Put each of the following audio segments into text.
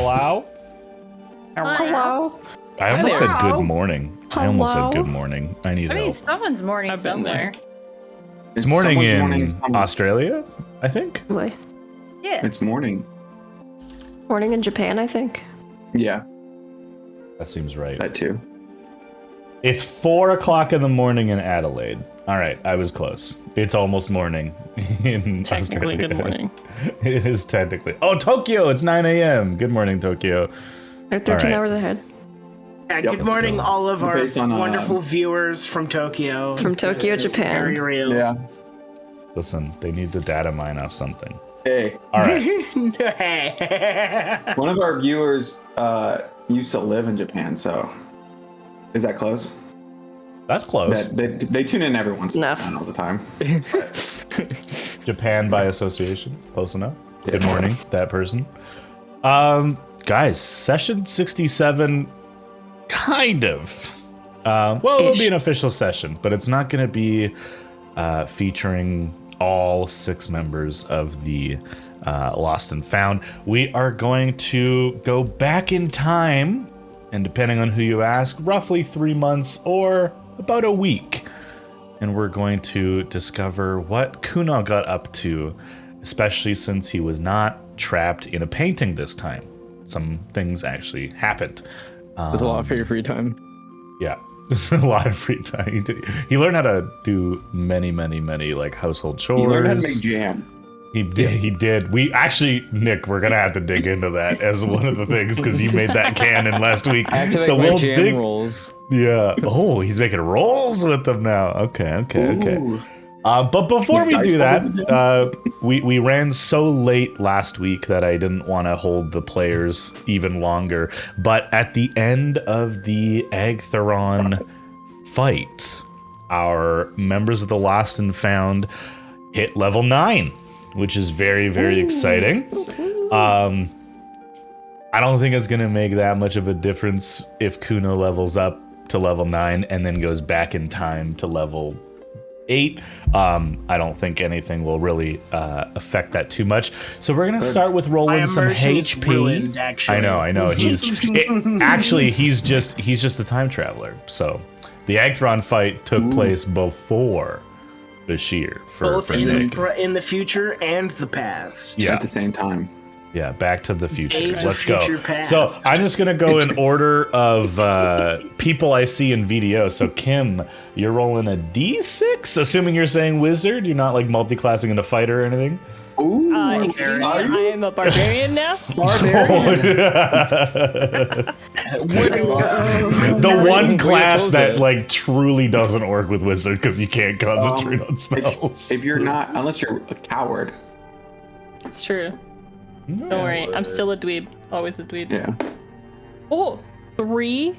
Hello? Hello. I almost said Hello. good morning. I almost said good morning. I need help. someone's morning somewhere. It's morning in somewhere. Australia, I think. Wait. Yeah. It's morning. Morning in Japan, I think. Yeah, That seems right. that too. It's 4 o'clock in the morning in Adelaide. All right, I was close. It's almost morning in Technically, Australia. good morning. It is technically. Oh, Tokyo! It's 9 a.m. Good morning, Tokyo. They're 13 right. hours ahead. Yeah, Yep. good morning, go. all of our Based on, wonderful viewers from Tokyo. From Tokyo, Japan. Very real. Yeah. Listen, they need to data mine off something. Hey, All right. one of our viewers used to live in Japan, so is that close? That's close. They tune in every once in a Enough. while all the time. Japan by association. Close enough. Yeah. Good morning, that person. Guys, session 67, kind of. Well, it'll be an official session, but it's not going to be featuring all 6 members of the Lost and Found. We are going to go back in time, and depending on who you ask, roughly 3 months or about a week. And we're going to discover what Kuno got up to, especially since he was not trapped in a painting this time. Some things actually happened. There's a lot for your free time. Yeah, there's a lot of free time. He learned how to do many like household chores. You learned how to make jam. He did. We actually, Nick, we're gonna have to dig into that as one of the things because you made that canon last week. I have to So make my we'll jam dig. rolls. Yeah. Oh, he's making rolls with them now. Okay. Ooh. But before we Dice do roll with that, we ran so late last week that I didn't want to hold the players even longer. But at the end of the Agtheron fight, our members of the Lost and Found hit level 9, which is very exciting. I don't think it's going to make that much of a difference if Kuno levels up to level 9 and then goes back in time to level 8. I don't think anything will really affect that too much. So we're gonna start with rolling some immersion's HP. ruined, actually. I know. Actually, he's just a time traveler. So the Agthron fight took place before Bashir for Both Nick. in the future and the past. Yeah. At the same time. Yeah, Back to the Future. Days of Let's go. future past. So I'm just gonna go in order of people I see in VDO. So Kim, you're rolling a D6, assuming you're saying wizard. You're not like multi-classing into fighter or anything. Ooh. Excuse me, I am a barbarian now. The one class that like truly doesn't work with wizard because you can't concentrate on spells. If you're not, unless you're a coward. It's true. Don't worry, I'm still a dweeb. Always a dweeb. Yeah. Oh, 3.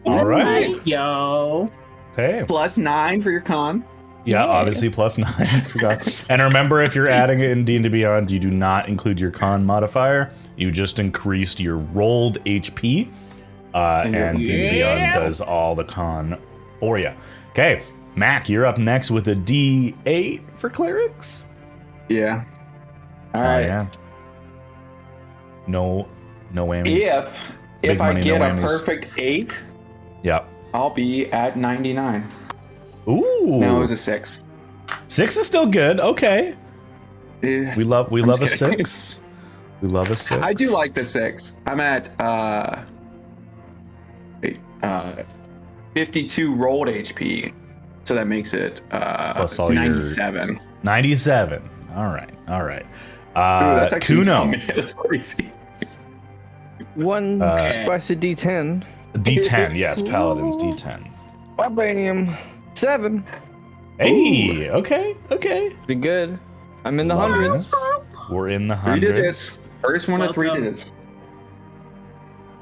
All right. Yo. Okay. +9 for your con. Yeah, obviously +9. Forgot. And remember, if you're adding it in D&D Beyond, you do not include your con modifier. You just increased your rolled HP. And D&D Beyond does all the con for you. Okay, Mac, you're up next with a D8 for clerics. Yeah. All right. Yeah. No whammies. If I money, get no a whammies. perfect 8, Yep. I'll be at 99. Ooh. No, it was a 6. 6 is still good. Okay. Eh, We love a just kidding. 6. We love a 6. I do like the 6. I'm at 52 rolled HP, so that makes it Plus all your- 97. 97. All right. Ooh, that's actually Kuno. that's crazy. One spicy D10. D10. Yes, Paladins D10. Vibranium 7. Hey. Okay. Pretty good. I'm in the Loving hundreds. this. We're in the 3 hundreds. digits. First one to 3 Welcome. digits.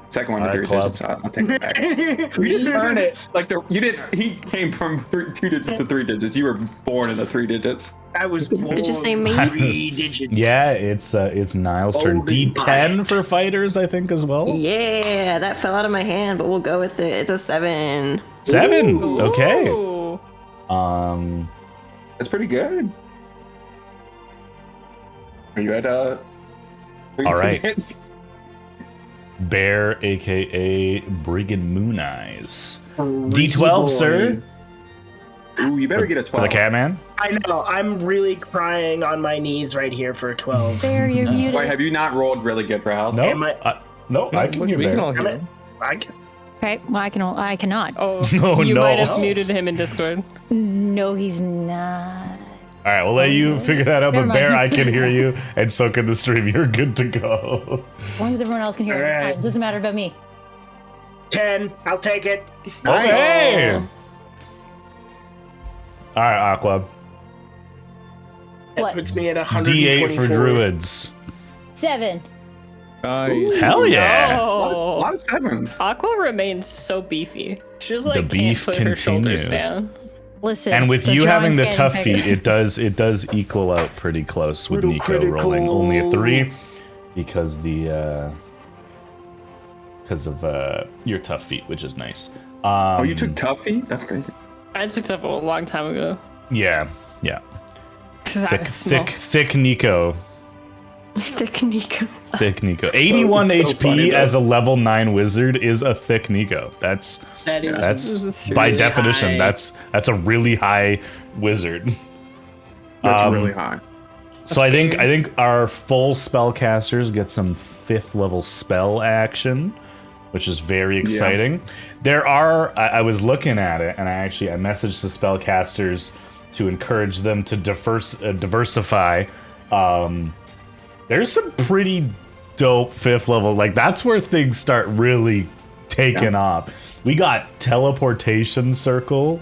Second one All to right, 3 club. digits. I'll take it back. You didn't earn it. Like you didn't. He came from 2 digits to 3 digits. You were born in the 3 digits. I was born Did you say me? 3 digits. Yeah, it's Niall's turn. Old and D10 bright. for fighters, I think, as well. Yeah, that fell out of my hand, but we'll go with it. It's a 7. 7. Ooh. Okay. Ooh. That's pretty good. Are you at All right. Bear, aka Brigand Moon Eyes. Freaky D12, boy. sir. Ooh, you better get a For 12. the Catman. I know. I'm really crying on my knees right here for a 12. Bear, you're muted. Wait, have you not rolled really good for health? No, Am I- no, I can hear We can Bear. all hear Am him. Okay, well, I cannot. Oh, Oh, you no. might have muted him in Discord. No, he's not. All right, we'll let you figure that out. Never But mind, Bear, he's I can good. hear you, and so can the stream. You're good to go. As long as everyone else can hear it, it's Alright. fine. Doesn't matter about me. 10. I'll take it. Okay. All right, Aqua. That What? puts me at 124. D8 for druids. 7. Nice. Hell yeah. A Oh, lot of sevens. Aqua remains so beefy. She just like The can't beef put her shoulders continues. down. Listen. And with the you having drawing's the getting tough bigger. feet, it does equal out pretty close with Brutal Nico critical. rolling only a 3 because of your tough feet, which is nice. Oh, you took Tuffy? That's crazy. I took that a long time ago. Yeah. 'Cause I Thick, was small. thick Nico. Thick Nico. Thick Nico. 81 it's so HP funny, though. as a level 9 wizard is a thick Nico. That's That is that's really by definition high. that's a really high wizard. That's Um, really high. So I think our full spellcasters get some 5th level spell action, which is very exciting. There are I was looking at it and I messaged the spellcasters to encourage them to diversify. There's some pretty dope 5th level, like that's where things start really taking off. We got teleportation circle,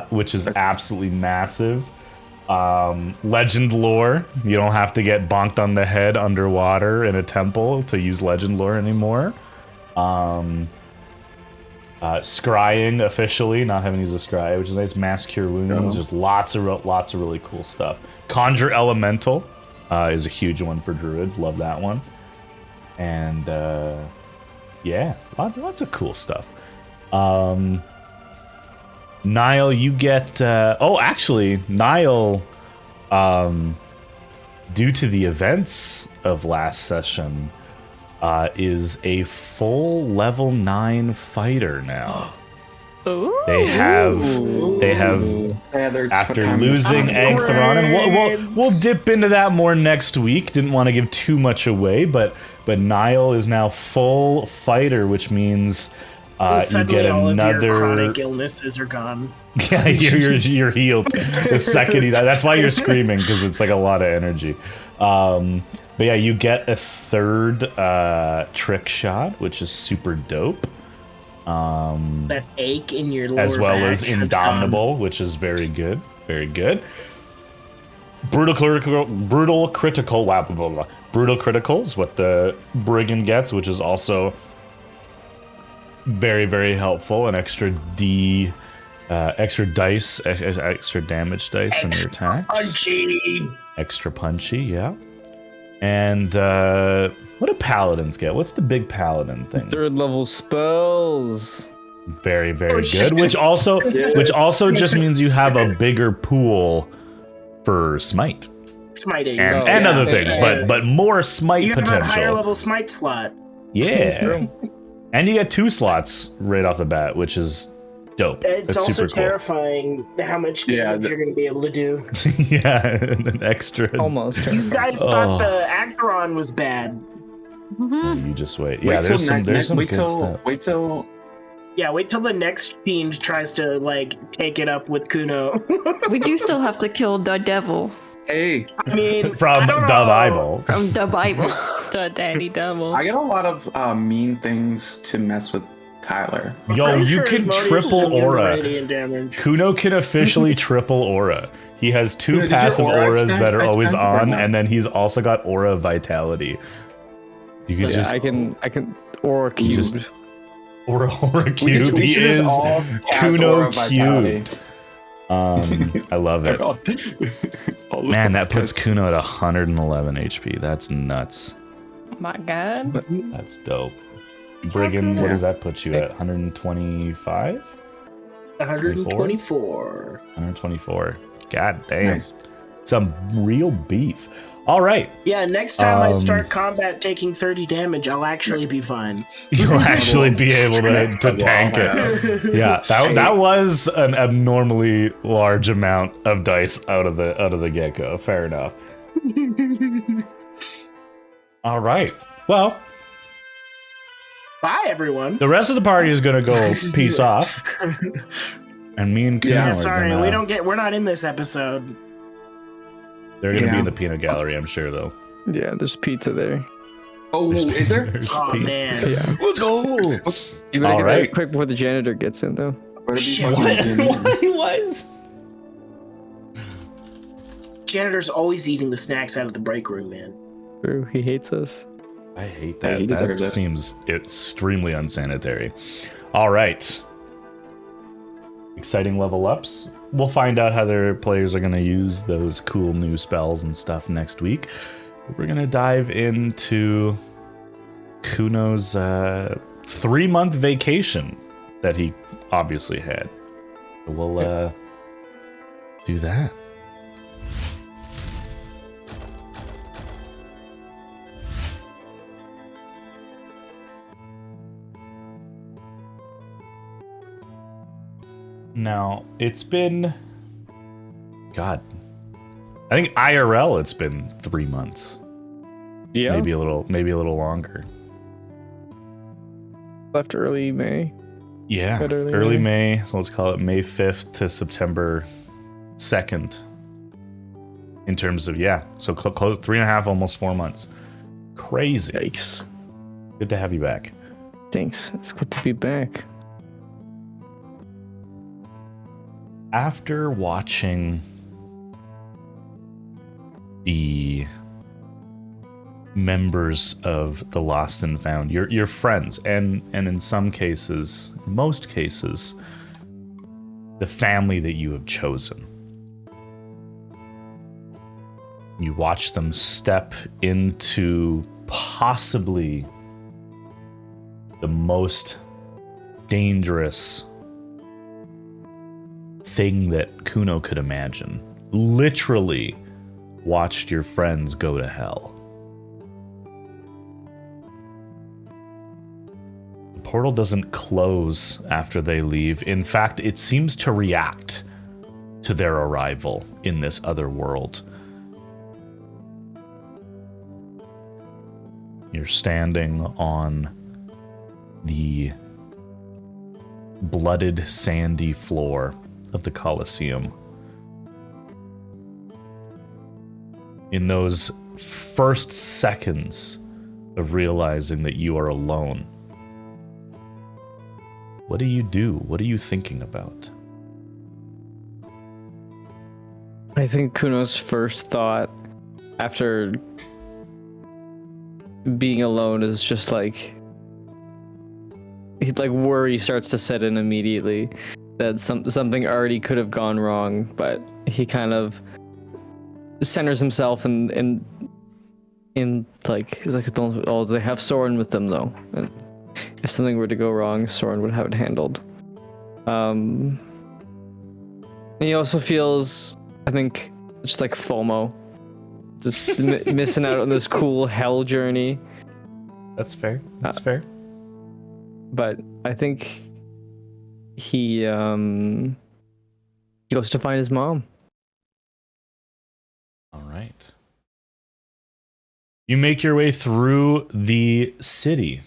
which is absolutely massive. Legend lore, you don't have to get bonked on the head underwater in a temple to use legend lore anymore. Scrying officially, not having to use a scry, which is nice. Mass cure wounds, just lots of really cool stuff. Conjure elemental is a huge one for druids, love that one. And yeah, lots of cool stuff. Niall, you get Niall, due to the events of last session, is a full level 9 fighter now. Ooh. They have Yeah, there's after fucking- losing Anktheron, and we'll dip into that more next week. Didn't want to give too much away, but Niall is now full fighter, which means you Suddenly get all of your another. chronic illnesses are gone. Yeah, you're healed. The second that's why you're screaming, because it's like a lot of energy. But yeah, you get a 3rd trick shot, which is super dope. That ache in your lower As well back, as that's gone. Indomitable, which is very good. Very good. Brutal critical. Blah, blah, blah. Brutal critical is what the Brigand gets, which is also very, very helpful. An extra extra dice, extra damage dice on your attacks. Punchy. Extra punchy, yeah. And what do paladins get? What's the big paladin thing? 3rd level spells. Very, very good. Which also just means you have a bigger pool for smite Smiting. and other things, but more smite you have a higher potential. level smite slot. Yeah, and you get 2 slots right off the bat, which is dope. It's That's also super cool. terrifying how much damage you're going to be able to do. Yeah, an extra. Almost. You guys thought the Acheron was bad. You just wait. Yeah, there's some good stuff. Wait till Yeah, wait till the next fiend tries to take it up with Kuno. We do still have to kill the devil hey, I mean, From I the don't know. Bible. from the Bible. The daddy devil. I get a lot of mean things to mess with Tyler. Yo, I'm you sure can Asmodeus is triple immune to aura. radiant damage. Kuno can officially triple aura. He has 2 Kuno, did your passive aura auras extend- that are always extend or on, not? and then he's also got aura vitality. You can Yeah, just I can aura cubed. just aura cube. We He should is just all cast Kuno aura vitality. cubed. I love it. Man, that puts Kuno at 111 HP. That's nuts. My God. That's dope. Brigand, what does that put you at? 125? 124. 124. God damn. Nice. Some real beef. All right. Yeah, next time I start combat taking 30 damage, I'll actually be fine. You'll actually be able to tank it. Yeah, that was an abnormally large amount of dice out of the get-go. Fair enough. All right. Well, bye everyone. the rest of the party is gonna go peace off, and me and Kuno Yeah, are sorry, gonna, we're not in this episode. they're gonna be in the peanut gallery, I'm sure, though. Yeah, there's pizza there. Oh, is there? There's Oh pizza. man. Yeah. Let's go. You better get All right. that quick before the janitor gets in, though. What? was? Janitor's always eating the snacks out of the break room, man. True, he hates us. I hate Yeah, that. he That deserves it. seems extremely unsanitary. All right. Exciting level ups. We'll find out how their players are going to use those cool new spells and stuff next week. We're going to dive into Kuno's 3-month vacation that he obviously had. So we'll do that. Now, it's been, God, I think IRL it's been 3 months. Yeah. Maybe a little longer. Left early May. Yeah, Quite early, early right? May. So let's call it May 5th to September 2nd. In terms of, yeah, so close 3.5, almost 4 months. Crazy. Yikes. Good to have you back. Thanks. It's good to be back. After watching the members of the Lost and Found, your friends, and in some cases, most cases, the family that you have chosen. You watch them step into possibly the most dangerous thing that Kuno could imagine. Literally watched your friends go to hell. The portal doesn't close after they leave. In fact, it seems to react to their arrival in this other world. You're standing on the blooded, sandy floor of the Colosseum. In those first seconds of realizing that you are alone, what do you do? What are you thinking about? I think Kuno's first thought after being alone is just like worry starts to set in immediately that something already could have gone wrong, but he kind of centers himself in like he's like, oh, they have Soren with them though, and if something were to go wrong, Soren would have it handled. And he also feels, I think, just like FOMO, just missing out on this cool hell journey. That's fair. That's fair. But I think he goes to find his mom. All right. You make your way through the city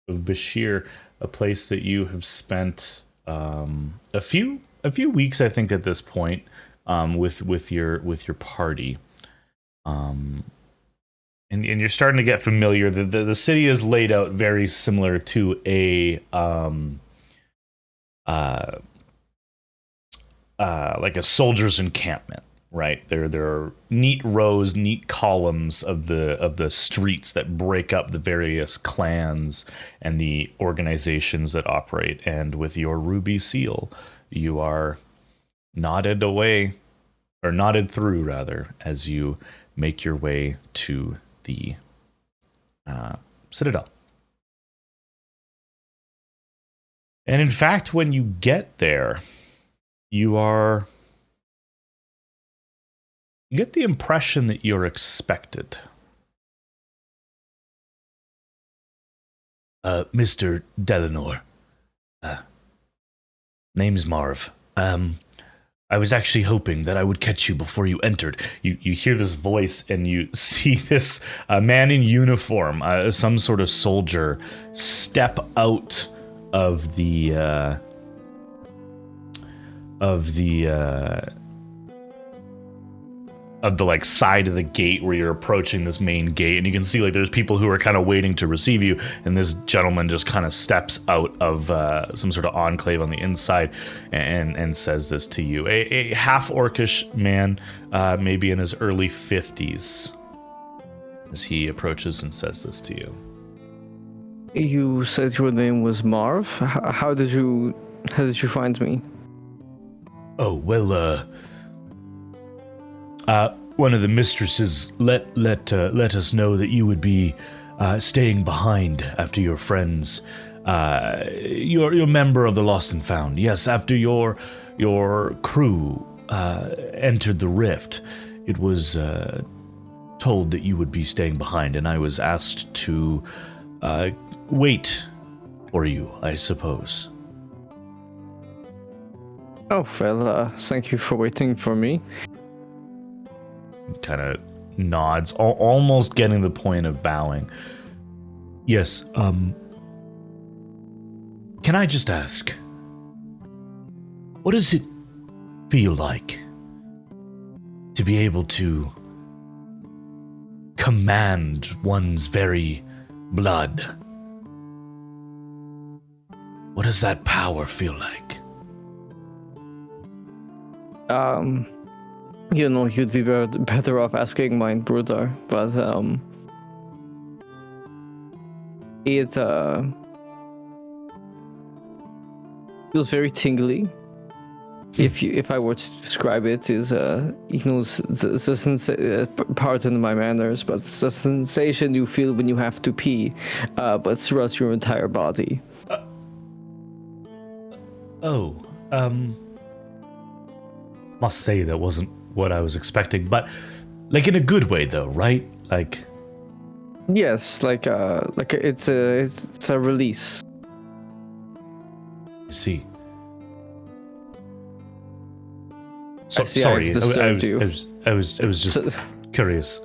of Bashir, a place that you have spent a few weeks, I think, at this point, with your party. And you're starting to get familiar. The city is laid out very similar to a like a soldier's encampment, right? There are neat rows, neat columns of the streets that break up the various clans and the organizations that operate. And with your ruby seal, you are nodded through rather, as you make your way to the Citadel. And in fact, when you get there, you are You get the impression that you're expected. Mr. Delanor. Name's Marv. I was actually hoping that I would catch you before you entered. You hear this voice and you see this man in uniform, some sort of soldier, step out of the like side of the gate where you're approaching this main gate, and you can see like there's people who are kind of waiting to receive you, and this gentleman just kind of steps out of some sort of enclave on the inside and says this to you. A half orcish man, maybe in his early 50s, as he approaches and says this to you. You said your name was Marv? How did you find me? Oh, well, one of the mistresses let us know that you would be staying behind after your friends. You're member of the Lost and Found. Yes, after your crew entered the rift, it was told that you would be staying behind, and I was asked to wait for you, I suppose. Oh, well, thank you for waiting for me. Kind of nods, almost getting the point of bowing. Yes, can I just ask, what does it feel like to be able to command one's very blood? What does that power feel like? You know, you'd be better off asking my brother, but it feels very tingly. If I were to describe it, is you know, pardon my manners, but it's the sensation you feel when you have to pee, but throughout your entire body. Must say that wasn't what I was expecting, but like in a good way though, right? Like, yes, it's a release. I see. I see sorry, I've disturbed you. I was just curious.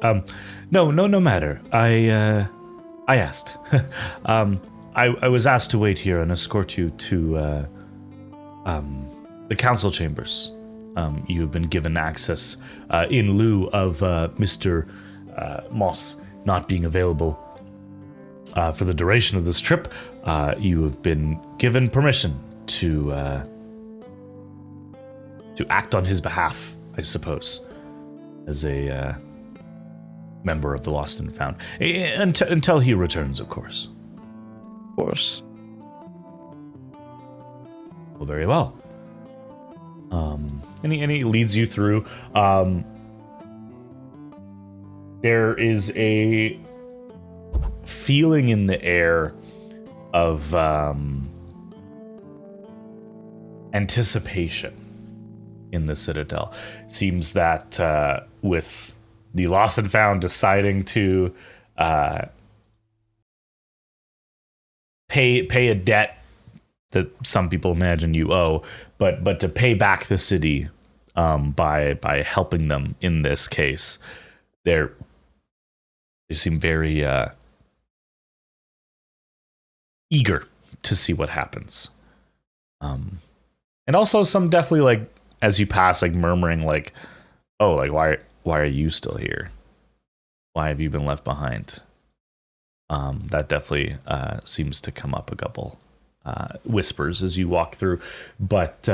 No matter. I asked. I was asked to wait here and escort you to the council chambers. You have been given access in lieu of Mr. Moss not being available for the duration of this trip. You have been given permission to act on his behalf, I suppose, as a member of the Lost and Found, until he returns, of course. Of course. Well, very well. And he leads you through. There is a feeling in the air of anticipation in the Citadel. Seems that with the Lost and Found deciding to pay a debt that some people imagine you owe, but to pay back the city by helping them in this case, they seem very eager to see what happens. And also some definitely, like, as you pass, like murmuring like, oh, like why are you still here? Why have you been left behind? That definitely seems to come up a couple whispers as you walk through, but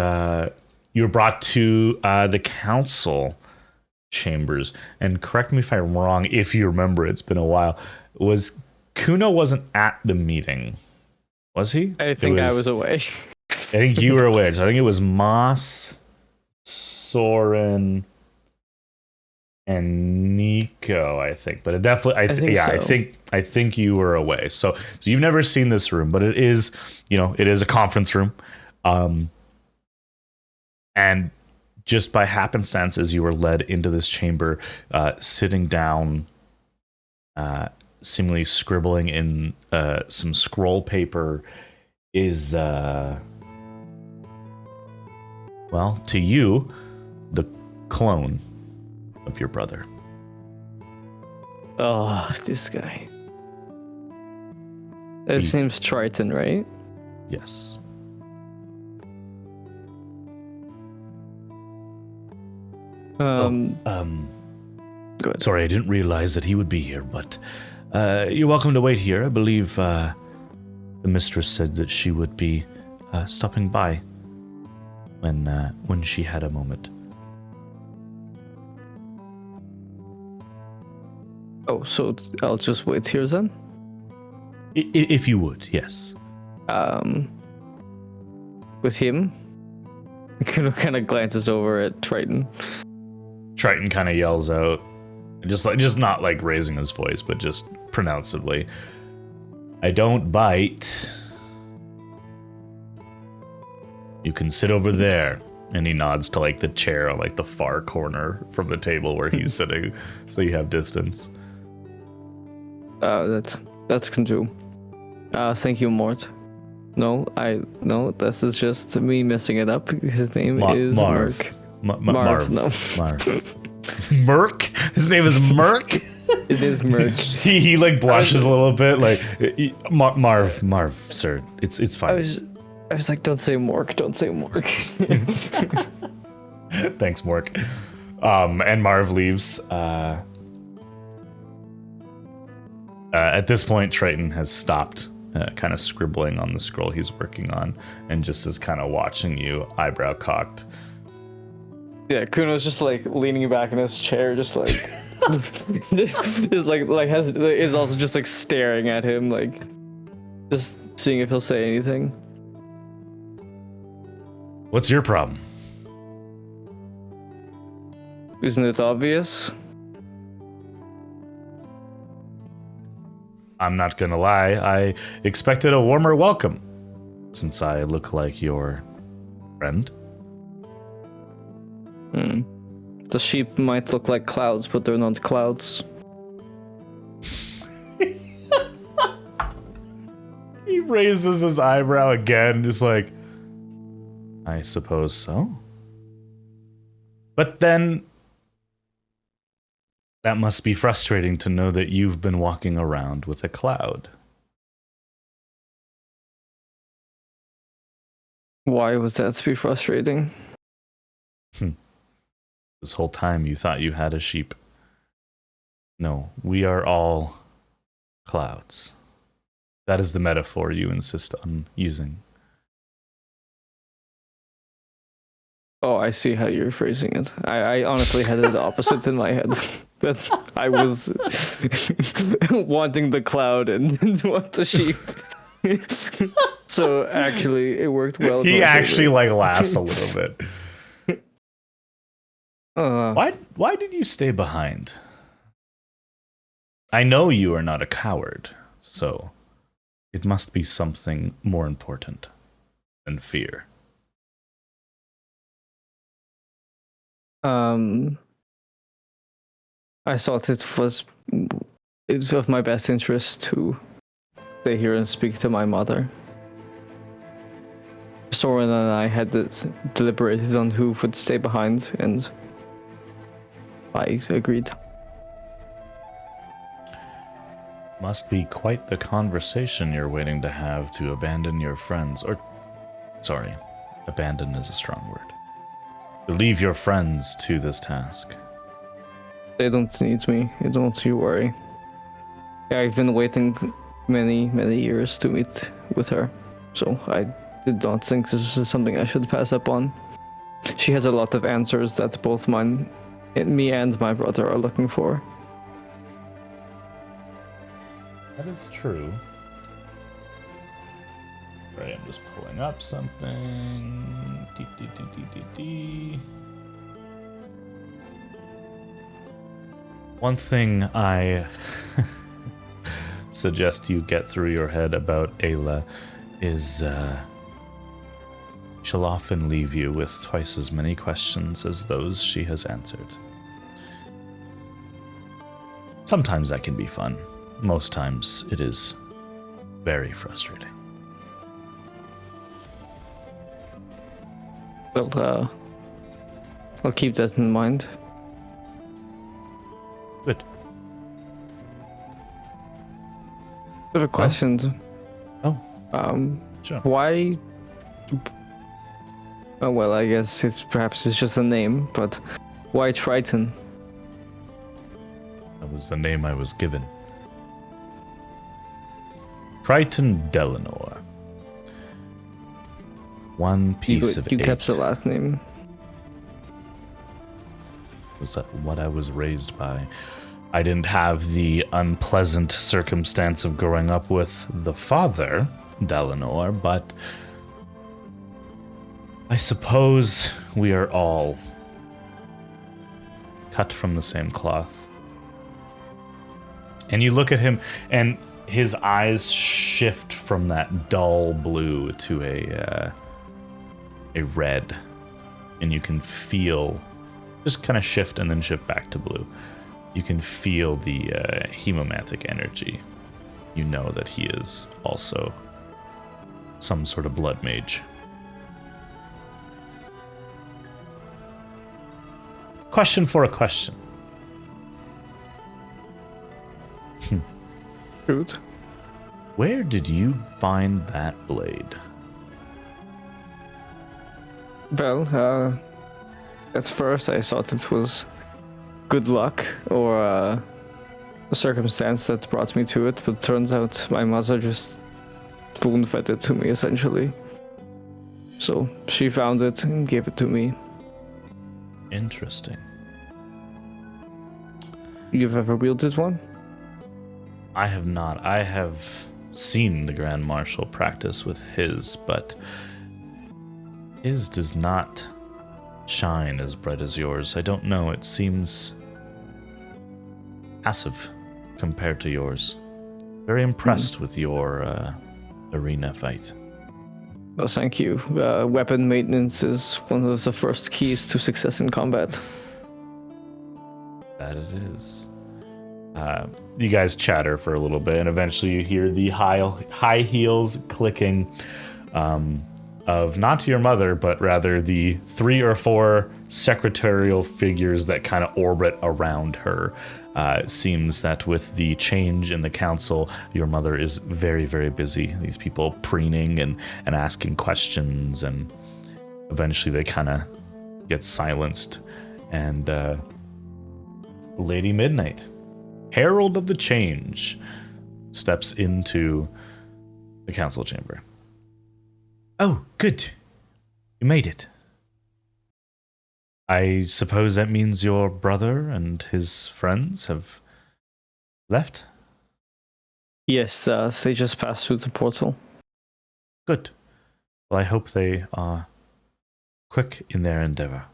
you're brought to the council chambers. And correct me if I'm wrong, if you remember, it's been a while. Kuno wasn't at the meeting, was he? I think I was away. I think you were away. So I think it was Moss, Soren, and Nico, I think. But it definitely, I think you were away. So you've never seen this room, but it is, it is a conference room. And just by happenstance, as you were led into this chamber, sitting down, seemingly scribbling in some scroll paper, is, well, to you, the clone of your brother. Oh, this guy. It seems Triton, right? Yes. Go ahead. Sorry, I didn't realize that he would be here, but you're welcome to wait here. I believe the mistress said that she would be stopping by when she had a moment. Oh, so I'll just wait here then? If you would, yes. With him? Kuno kind of glances over at Triton. Triton kind of yells out, just not like raising his voice, but just pronouncedly, "I don't bite. You can sit over there." And he nods to like the chair on like the far corner from the table where he's sitting, so you have distance. That can do. Thank you, Mort. No, this is just me messing it up. His name is Marv. Merc. Marv. No. Marv. Merc? His name is Merc? It is Merc. he like blushes a little bit, like Marv, sir. It's fine. I was like, don't say Mork, don't say Mork. Thanks, Mork. And Marv leaves. At this point, Triton has stopped kind of scribbling on the scroll he's working on and just is kind of watching you, eyebrow cocked. Yeah, Kuno's just like leaning back in his chair, just like, is also just like staring at him, like, just seeing if he'll say anything. What's your problem? Isn't it obvious? I'm not gonna lie, I expected a warmer welcome, since I look like your friend. The sheep might look like clouds, but they're not clouds. He raises his eyebrow again, just like, I suppose so. But then, that must be frustrating to know that you've been walking around with a cloud. Why was that to be frustrating? This whole time you thought you had a sheep. No, we are all clouds. That is the metaphor you insist on using. Oh, I see how you're phrasing it. I honestly had it the opposite in my head. That I was wanting the cloud and want the sheep. So actually, it worked well. He actually like laughs a little bit. Why did you stay behind? I know you are not a coward, so it must be something more important than fear. I thought it's of my best interest to stay here and speak to my mother. Soren and I had deliberated on who would stay behind, and I agreed. Must be quite the conversation you're waiting to have to abandon your friends, or, sorry, abandon is a strong word. To leave your friends to this task. They don't need me, don't you worry. I've been waiting many me to meet with her, so I did not think this was something I should pass up on. She has a lot of answers that both me and my brother are looking for. That is true. Right, I'm just pulling up something. One thing I suggest you get through your head about Ayla is She'll often leave you with twice as many questions as those she has answered. Sometimes that can be fun. Most times it is very frustrating. Well, I'll keep that in mind. Good. I have a question. Oh, sure. Why? Oh, well, I guess perhaps it's just a name, but why Triton? That was the name I was given. Triton Delanor. One piece of You eight. kept the last name. Was that what I was raised by? I didn't have the unpleasant circumstance of growing up with the father, Delanor, but I suppose we are all cut from the same cloth. And you look at him, and his eyes shift from that dull blue to a red, and you can feel, just kind of shift and then shift back to blue. You can feel the hemomantic energy. You know that he is also some sort of blood mage. Question for a question. Shoot. Where did you find that blade? Well, at first I thought it was good luck or a circumstance that brought me to it, but turns out my mother just spoon-fed it to me, essentially. So she found it and gave it to me. Interesting. You've ever wielded one? I have not. I have seen the Grand Marshal practice with his, but his does not shine as bright as yours. I don't know. It seems passive compared to yours. Very impressed with your arena fight. Well, thank you. Weapon maintenance is one of the first keys to success in combat. That it is. You guys chatter for a little bit, and eventually you hear the high heels clicking of not your mother, but rather the 3 or 4 secretarial figures that kind of orbit around her. It seems that with the change in the council, your mother is very, very busy. These people preening and asking questions, and eventually they kind of get silenced. And Lady Midnight, Herald of the Change, steps into the council chamber. Oh, good. You made it. I suppose that means your brother and his friends have left? Yes, they just passed through the portal. Good. Well, I hope they are quick in their endeavor.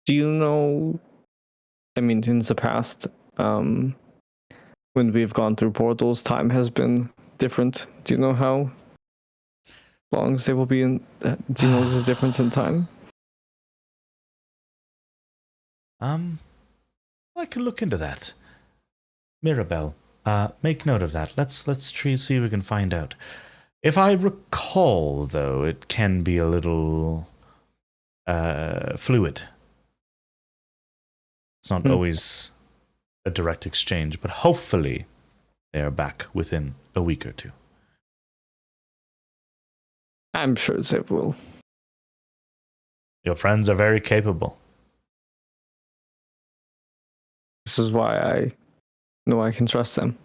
Do you know, I mean, in the past, when we've gone through portals, time has been different. Do you know how long they will be in? Do you know the difference in time? I can look into that. Mirabelle, make note of that. Let's see if we can find out. If I recall, though, it can be a little fluid. It's not always a direct exchange, but hopefully they are back within a week or two. I'm sure they will. Your friends are very capable. This is why I know I can trust them.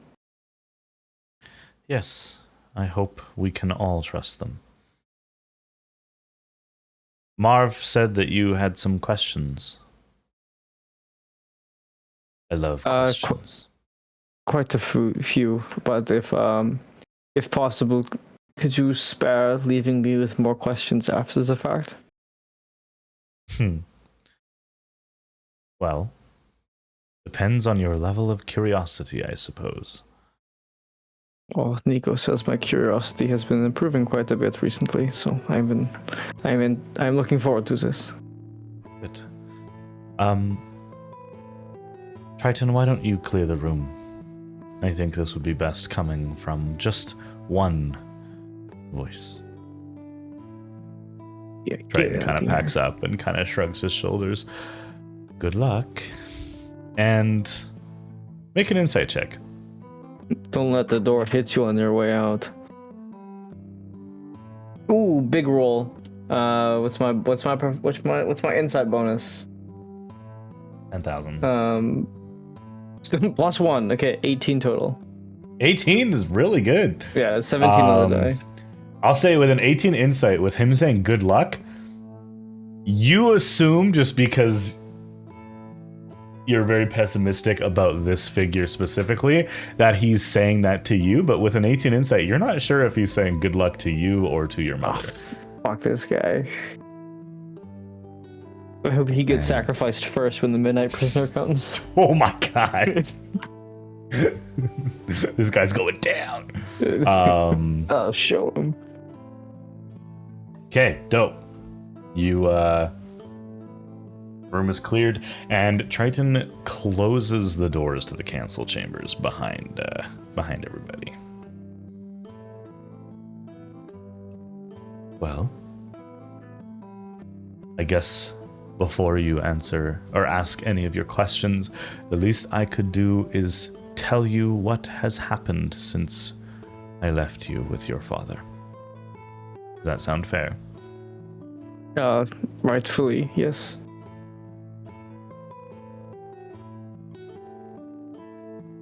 Yes, I hope we can all trust them. Marv said that you had some questions. I love questions. Quite a few, but if possible, could you spare leaving me with more questions after the fact? Well, depends on your level of curiosity, I suppose. Well, Nico says my curiosity has been improving quite a bit recently, so I'm looking forward to this. Good. Triton, why don't you clear the room? I think this would be best coming from just one voice. Yeah, Triton kind of packs up and kind of shrugs his shoulders. Good luck. And make an insight check. Don't let the door hit you on your way out. Ooh, big roll. What's my insight bonus? 10,000. +1. Okay, 18 total. 18 is really good. Yeah, 17 on the die. I'll say with an 18 insight, with him saying good luck, you assume just because you're very pessimistic about this figure specifically that he's saying that to you, but with an 18 insight, you're not sure if he's saying good luck to you or to your mother. Fuck this guy. I hope he gets sacrificed first when the Midnight Prisoner comes. Oh my god. This guy's going down. I'll show him. Okay, dope. You, room is cleared, and Triton closes the doors to the council chambers behind everybody. Well, I guess before you answer or ask any of your questions, the least I could do is tell you what has happened since I left you with your father. Does that sound fair? Rightfully, yes.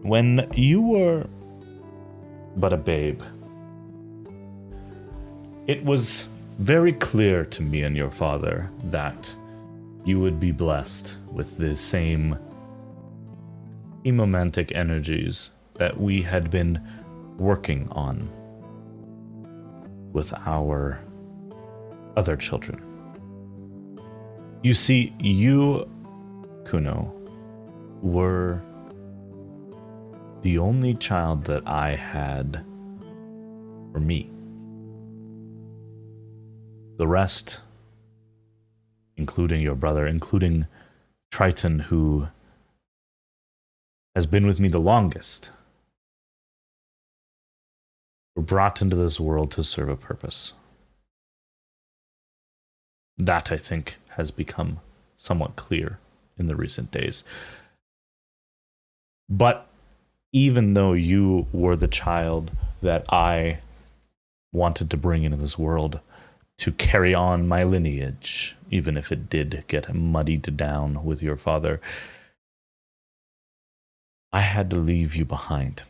When you were but a babe, it was very clear to me and your father that you would be blessed with the same hemomantic energies that we had been working on with our other children. You see, you, Kuno, were the only child that I had for me. The rest, including your brother, including Triton, who has been with me the longest, were brought into this world to serve a purpose. That, I think, has become somewhat clear in the recent days. But even though you were the child that I wanted to bring into this world to carry on my lineage, even if it did get muddied down with your father, I had to leave you behind.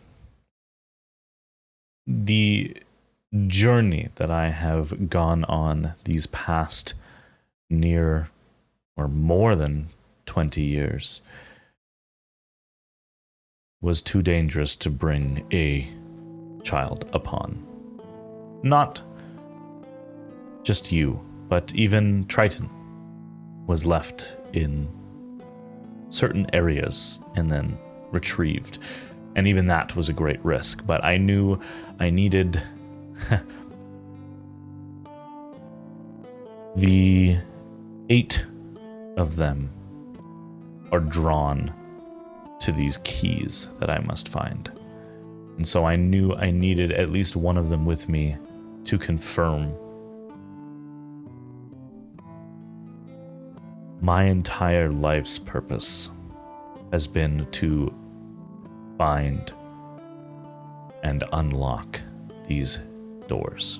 The journey that I have gone on these past near or more than 20 years was too dangerous to bring a child upon. Not just you, but even Triton was left in certain areas and then retrieved. And even that was a great risk, but I knew I needed the 8 of them are drawn to these keys that I must find. And so I knew I needed at least one of them with me to confirm. My entire life's purpose has been to find and unlock these doors.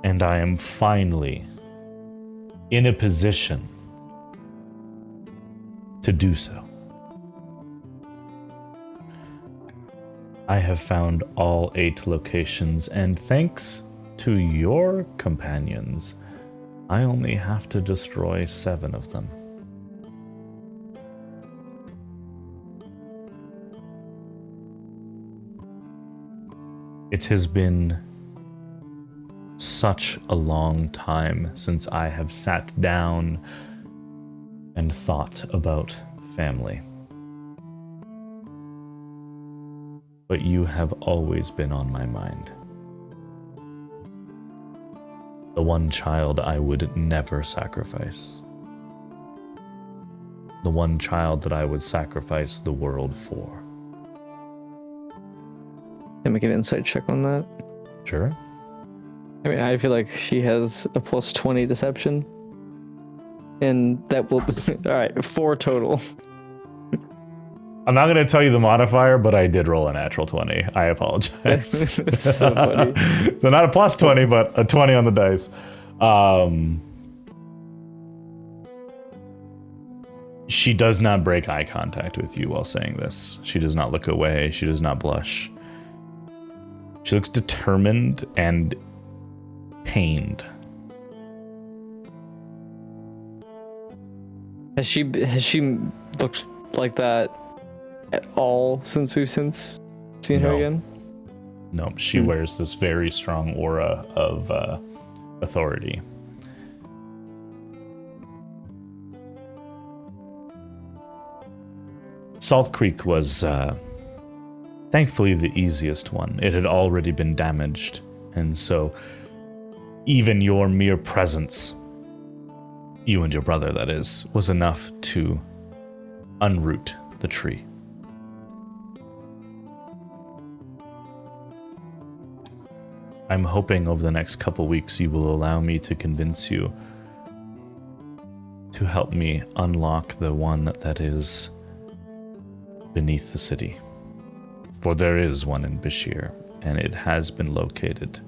And I am finally in a position to do so. I have found all 8 locations, and thanks to your companions, I only have to destroy 7 of them. It has been such a long time since I have sat down and thought about family. but you have always been on my mind. The one child I would never sacrifice. The one child that I would sacrifice the world for. Can I make an insight check on that? Sure. I mean, I feel like she has a plus 20 deception. And that will... Alright, 4 total. I'm not going to tell you the modifier, but I did roll a natural 20. I apologize. That's so funny. So not a plus 20, but a 20 on the dice. She does not break eye contact with you while saying this. She does not look away. She does not blush. She looks determined and pained. Has she looked like that at all since we've seen her No. again? No, she wears this very strong aura of authority. Salt Creek was thankfully the easiest one. It had already been damaged, and so even your mere presence, you and your brother that is, was enough to unroot the tree. I'm hoping over the next couple weeks you will allow me to convince you to help me unlock the one that is beneath the city. For there is one in Bashir, and it has been located.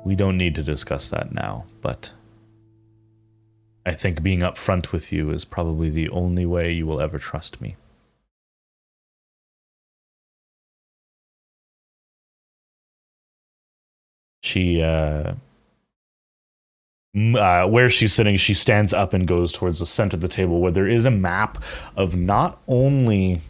We don't need to discuss that now, but I think being upfront with you is probably the only way you will ever trust me. She, where she's sitting, she stands up and goes towards the center of the table where there is a map of not only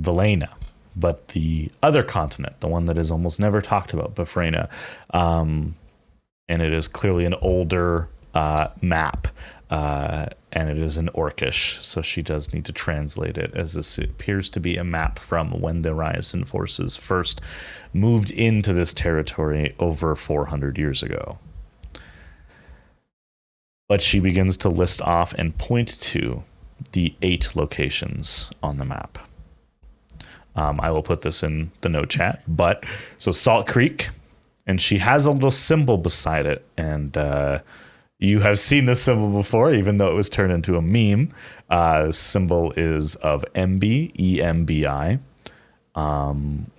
Valena, but the other continent, the one that is almost never talked about, Bafrena. And it is clearly an older map, and it is in Orcish, so she does need to translate it, as this appears to be a map from when the Ryerson forces first moved into this territory over 400 years ago. But she begins to list off and point to the 8 locations on the map. I will put this in the note chat, but so Salt Creek, and she has a little symbol beside it, and you have seen this symbol before, even though it was turned into a meme. The symbol is of Embi, E-M-B-I,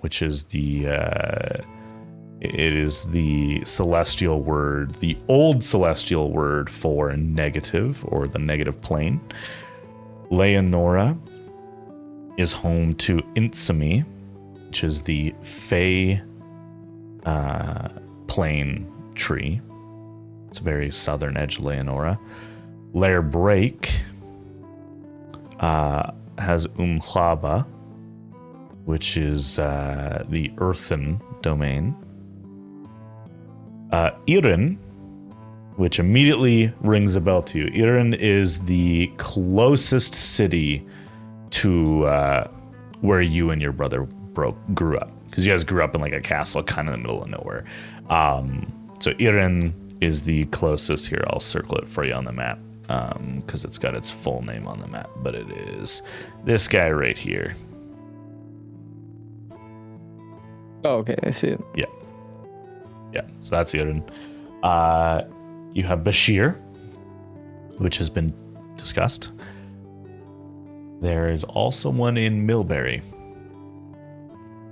which is it is the celestial word, the old celestial word for negative, or the negative plane. Leonora is home to Insami, which is the Fey plane tree. It's very southern edge Leonora. Lair Break has Umhlaba, which is the earthen domain. Irin, which immediately rings a bell to you. Irin is the closest city to where you and your brother grew up, because you guys grew up in like a castle kind of in the middle of nowhere. So Irin is the closest. Here, I'll circle it for you on the map, because it's got its full name on the map, but it is this guy right here. Oh, okay, I see it. Yeah, so that's Irin. You have Bashir, which has been discussed. There is also one in Millbury,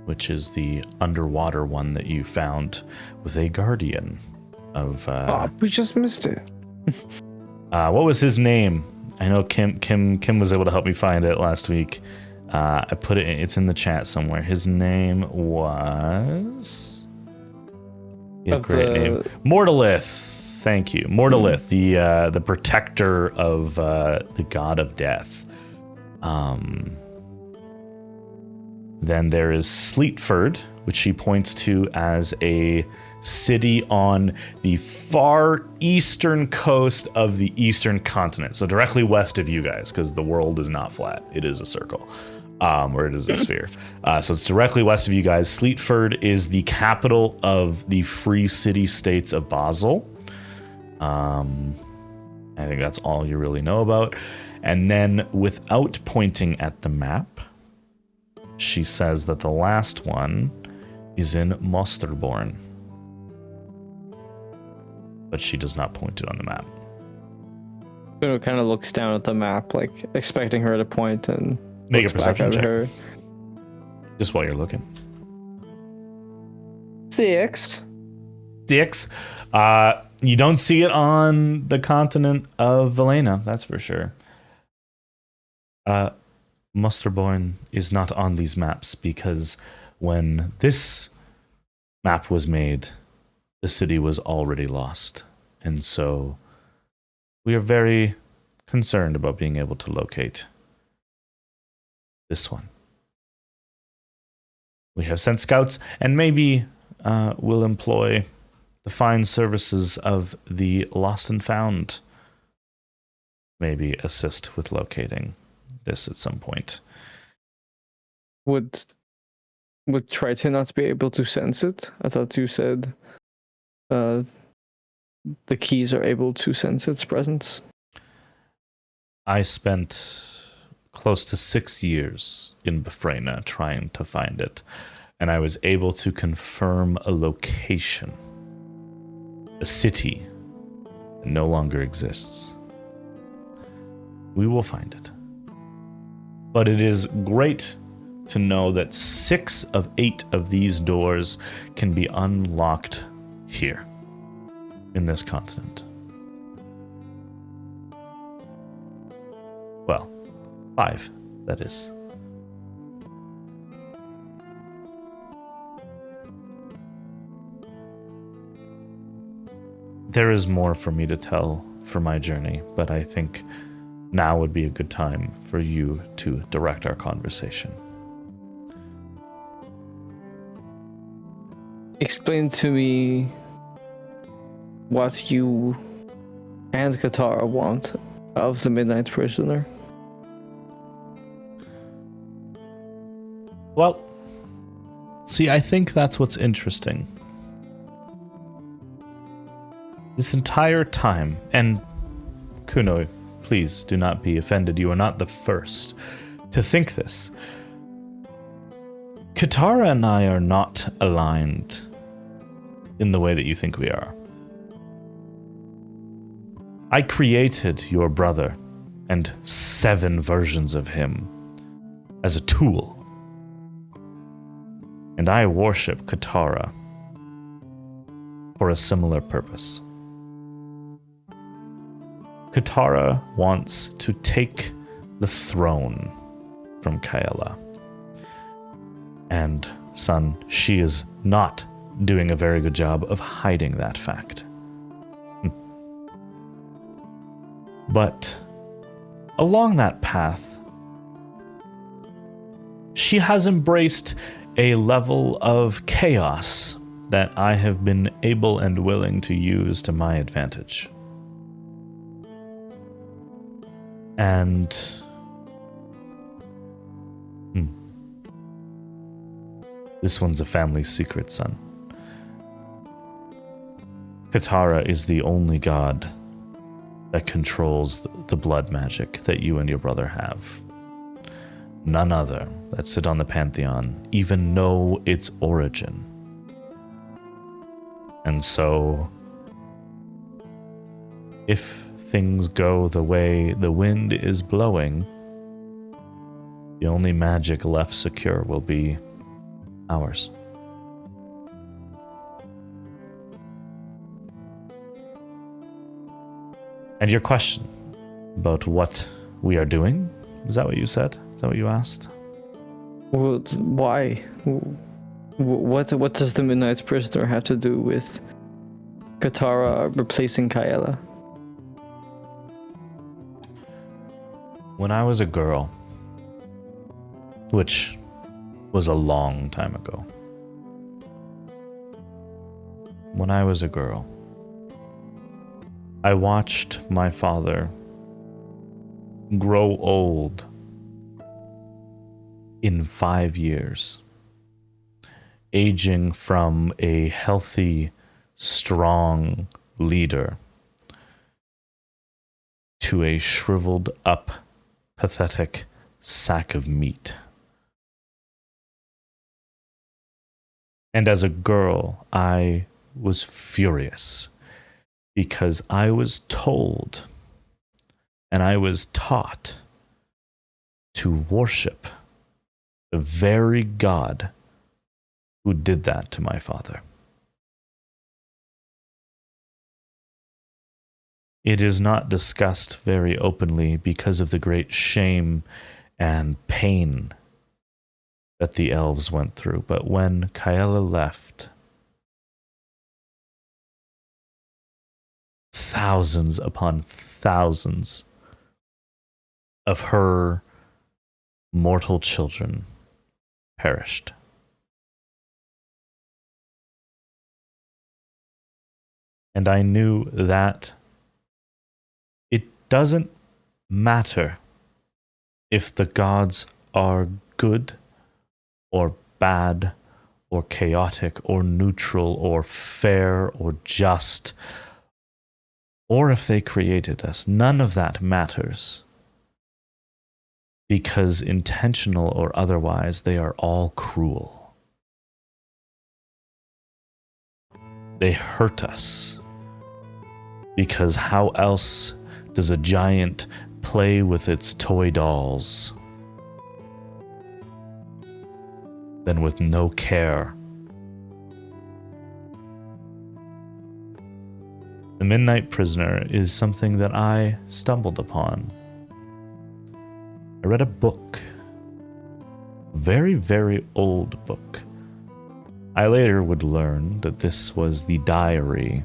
which is the underwater one that you found with a guardian of... we just missed it. what was his name? I know Kim was able to help me find it last week. I put it in, it's in the chat somewhere. His name was... Yeah, great name. MoogleLatte. Thank you. MoogleLatte, the protector of the god of death. Then there is Sleetford, which she points to as a city on the far eastern coast of the eastern continent. So directly west of you guys, because the world is not flat. It is a circle. Or it is a sphere. So it's directly west of you guys. Sleetford is the capital of the Free City States of Basel. I think that's all you really know about. And then, without pointing at the map, she says that the last one is in Mosterborn. But she does not point it on the map. Kuno kind of looks down at the map, like expecting her to point, and Make a looks back perception at check. her. Just while you're looking. 6. Dix. You don't see it on the continent of Valena, that's for sure. Musterborn is not on these maps because when this map was made, the city was already lost. And so we are very concerned about being able to locate this one. We have sent scouts, and maybe we'll employ the fine services of the Lost and Found. Maybe assist with locating this at some point. Would Triton not be able to sense it? I thought you said the keys are able to sense its presence. I spent close to 6 years in Befrena trying to find it, and I was able to confirm a location, a city that no longer exists. We will find it. But it is great to know that 6 of 8 of these doors can be unlocked here, in this continent. Well, 5, that is. There is more for me to tell for my journey, but I think now would be a good time for you to direct our conversation. Explain to me what you and Katara want of the Midnight Prisoner. Well, see, I think that's what's interesting. This entire time, and Kuno, please do not be offended, you are not the first to think this. Katara and I are not aligned in the way that you think we are. I created your brother and 7 versions of him as a tool. And I worship Katara for a similar purpose. Katara wants to take the throne from Kaela. And, son, she is not doing a very good job of hiding that fact. But along that path, she has embraced a level of chaos that I have been able and willing to use to my advantage. And this one's a family secret, son. Katara is the only god that controls the blood magic that you and your brother have. None other that sit on the Pantheon even know its origin. And so, if things go the way the wind is blowing, the only magic left secure will be ours. And your question about what we are doing, is that what you said? Is that what you asked? Well, why? What does the Midnight Prisoner have to do with Katara replacing Kaela? When I was a girl, which was a long time ago, when I was a girl, I watched my father grow old in 5 years, aging from a healthy, strong leader to a shriveled up, pathetic sack of meat. And as a girl, I was furious because I was told and I was taught to worship the very God who did that to my father. It is not discussed very openly because of the great shame and pain that the elves went through. But when Kaela left, thousands upon thousands of her mortal children perished. And I knew that it doesn't matter if the gods are good or bad or chaotic or neutral or fair or just, or if they created us. None of that matters, because intentional or otherwise, they are all cruel. They hurt us, because how else does a giant play with its toy dolls than with no care? The Midnight Prisoner is something that I stumbled upon. I read a book, a very, very old book. I later would learn that this was the diary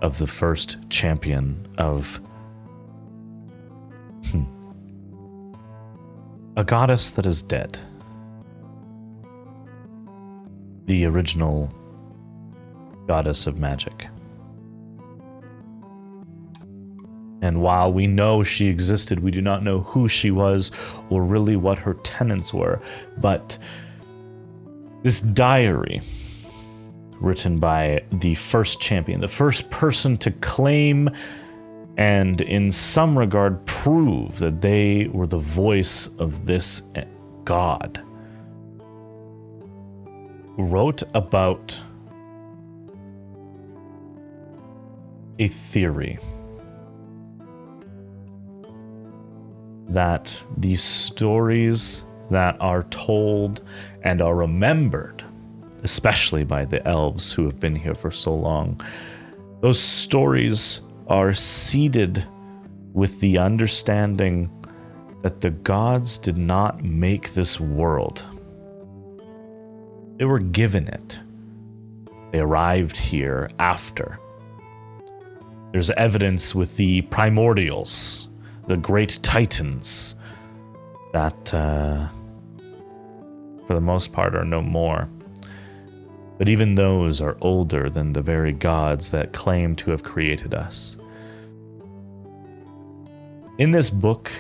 of the first champion of a goddess that is dead. The original goddess of magic. And while we know she existed, we do not know who she was or really what her tenets were. But this diary, written by the first champion, the first person to claim and in some regard prove that they were the voice of this god, wrote about a theory that these stories that are told and are remembered, especially by the elves who have been here for so long, those stories are seeded with the understanding that the gods did not make this world. They were given it. They arrived here after. There's evidence with the primordials, the great titans, that for the most part are no more. But even those are older than the very gods that claim to have created us. In this book,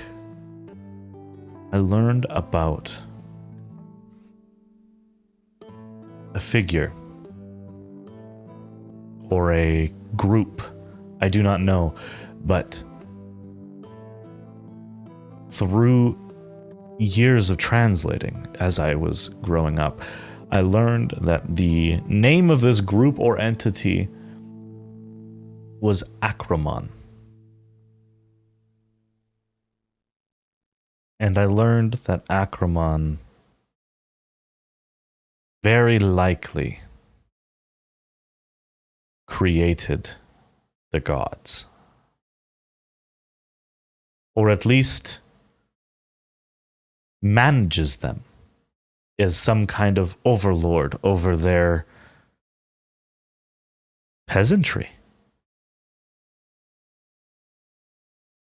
I learned about a figure or a group, I do not know, but through years of translating as I was growing up, I learned that the name of this group or entity was Acramon. And I learned that Acramon very likely created the gods. Or at least manages them as some kind of overlord over their peasantry.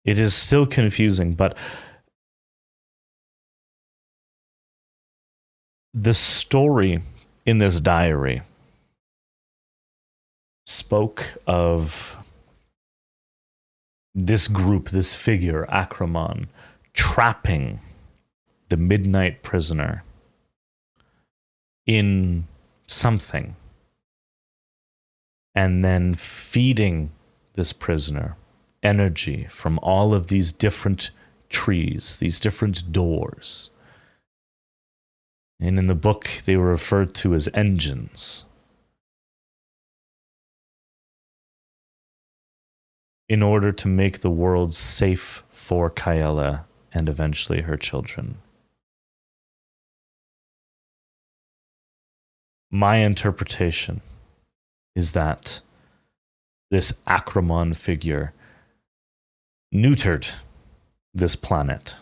It is still confusing, but the story in this diary spoke of this group, this figure, Acramon, trapping the the midnight prisoner in something, and then feeding this prisoner energy from all of these different trees, these different doors. And in the book, they were referred to as engines. In order to make the world safe for Kaela and eventually her children. My interpretation is that this Acramon figure neutered this planet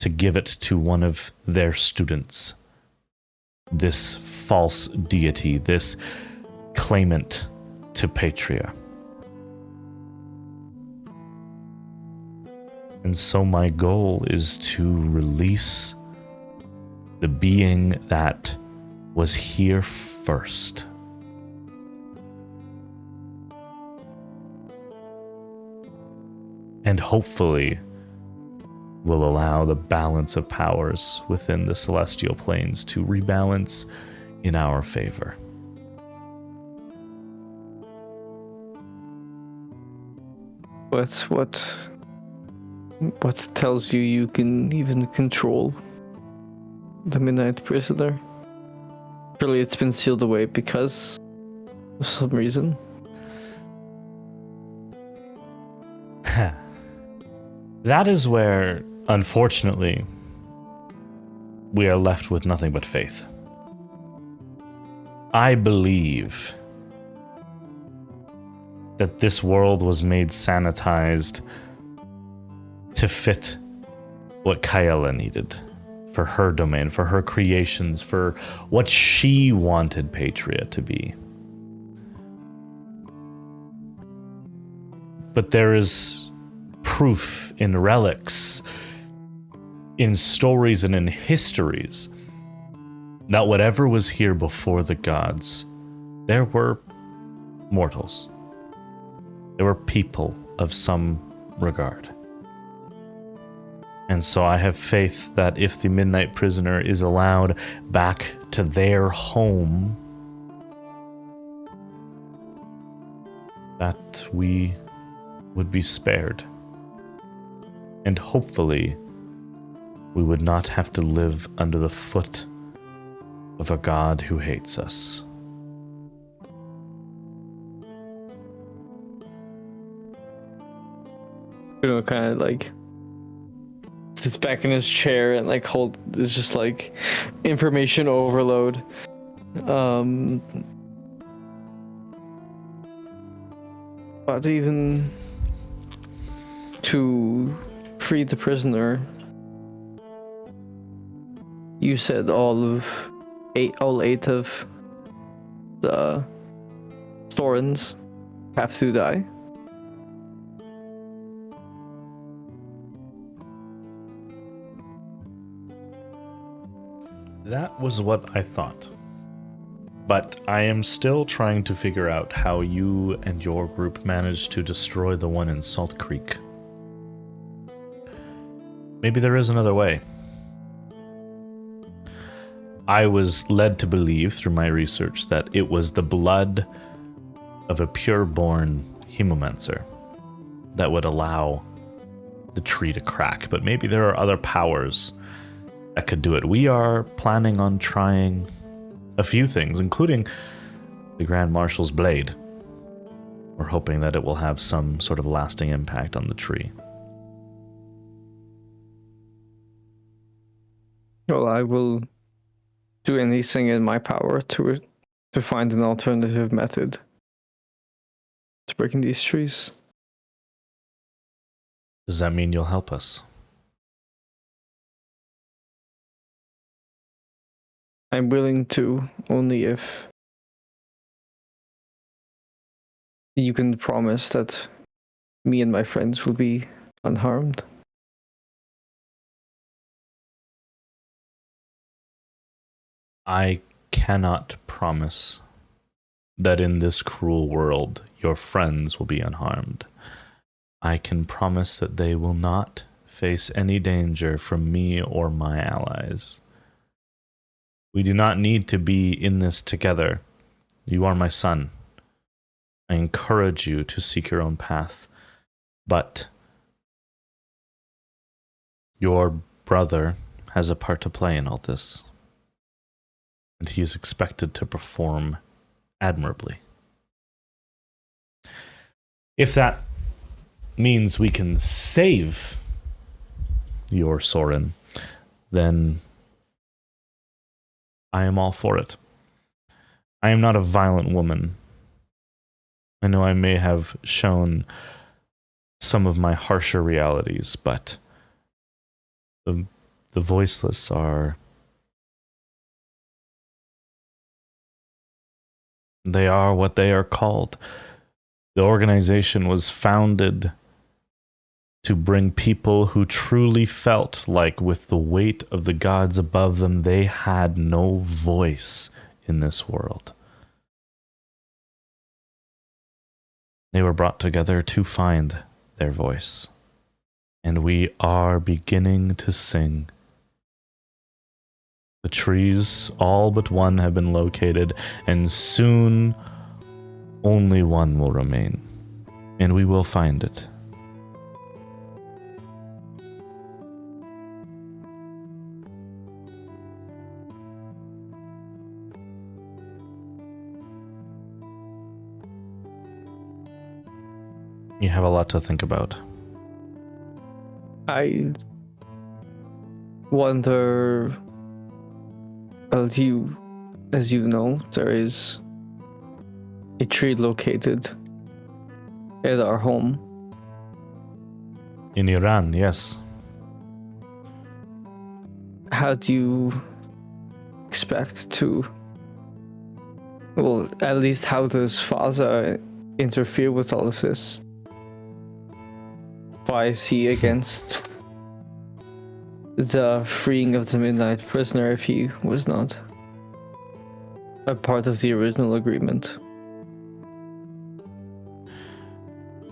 to give it to one of their students, this false deity, this claimant to Patria. And so my goal is to release the being that was here first. And hopefully will allow the balance of powers within the celestial planes to rebalance in our favor. What tells you you can even control the Midnight Prisoner? Surely it's been sealed away because of some reason. That is where, unfortunately, we are left with nothing but faith. I believe that this world was made sanitized to fit what Kaela needed for her domain, for her creations, for what she wanted Patria to be. But there is proof in relics, in stories, and in histories that whatever was here before the gods, there were mortals. There were people of some regard. And so I have faith that if the Midnight Prisoner is allowed back to their home, that we would be spared. And hopefully, we would not have to live under the foot of a god who hates us. Kind of like sits back in his chair and like it's just like information overload. But even to free the prisoner, you said all eight of the Storins have to die. That was what I thought. But I am still trying to figure out how you and your group managed to destroy the one in Salt Creek. Maybe there is another way. I was led to believe through my research that it was the blood of a pure-born hemomancer that would allow the tree to crack. But maybe there are other powers that could do it. We are planning on trying a few things, including the Grand Marshal's blade. We're hoping that it will have some sort of lasting impact on the tree. Well, I will do anything in my power to find an alternative method to breaking these trees. Does that mean you'll help us? I'm willing to, only if you can promise that me and my friends will be unharmed. I cannot promise that in this cruel world your friends will be unharmed. I can promise that they will not face any danger from me or my allies. We do not need to be in this together. You are my son. I encourage you to seek your own path. But your brother has a part to play in all this. And he is expected to perform admirably. If that means we can save your Soren, then I am all for it. I am not a violent woman. I know I may have shown some of my harsher realities, but the voiceless are... They are what they are called. The organization was founded to bring people who truly felt like with the weight of the gods above them, they had no voice in this world. They were brought together to find their voice. And we are beginning to sing. The trees, all but one, have been located, and soon only one will remain. And we will find it. You have a lot to think about. I wonder, as you know, there is a tree located at our home. In Iran, yes. How do you expect to, well, at least how does Faza interfere with all of this? Why is he against the freeing of the Midnight Prisoner if he was not a part of the original agreement?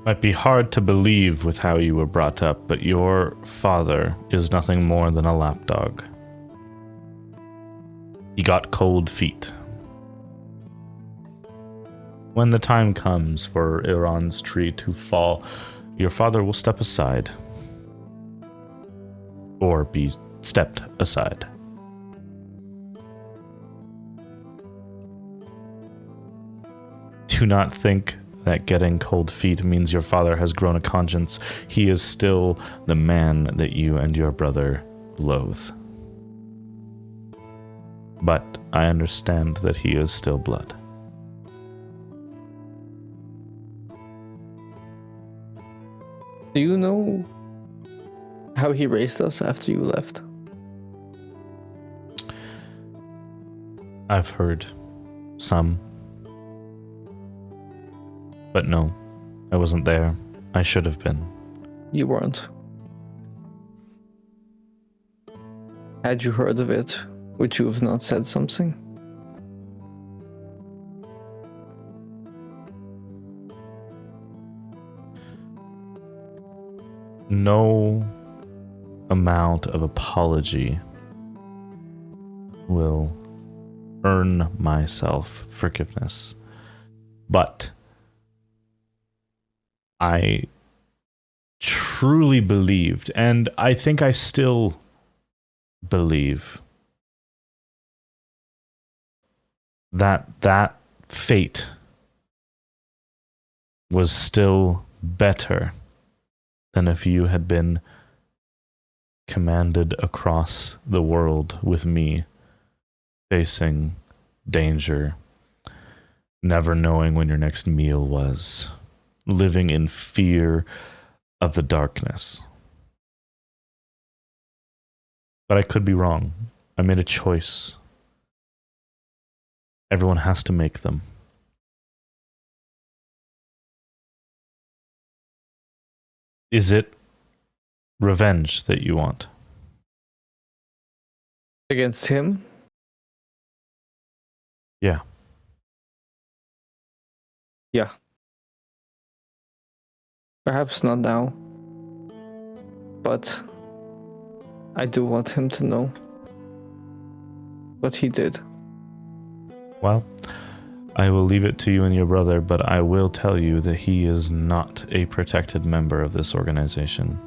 Might be hard to believe with how you were brought up, but your father is nothing more than a lapdog. He got cold feet. When the time comes for Iran's tree to fall, your father will step aside. Or be stepped aside. Do not think that getting cold feet means your father has grown a conscience. He is still the man that you and your brother loathe. But I understand that he is still blood. Do you know how he raised us after you left? I've heard some. But no, I wasn't there. I should have been. You weren't. Had you heard of it, would you have not said something? No amount of apology will earn myself forgiveness. But I truly believed, and I think I still believe, that fate was still better than if you had been commanded across the world with me, facing danger, never knowing when your next meal was, living in fear of the darkness. But I could be wrong. I made a choice. Everyone has to make them. Is it revenge that you want? Against him? Yeah. Yeah. Perhaps not now. But I do want him to know what he did. Well, I will leave it to you and your brother, but I will tell you that he is not a protected member of this organization.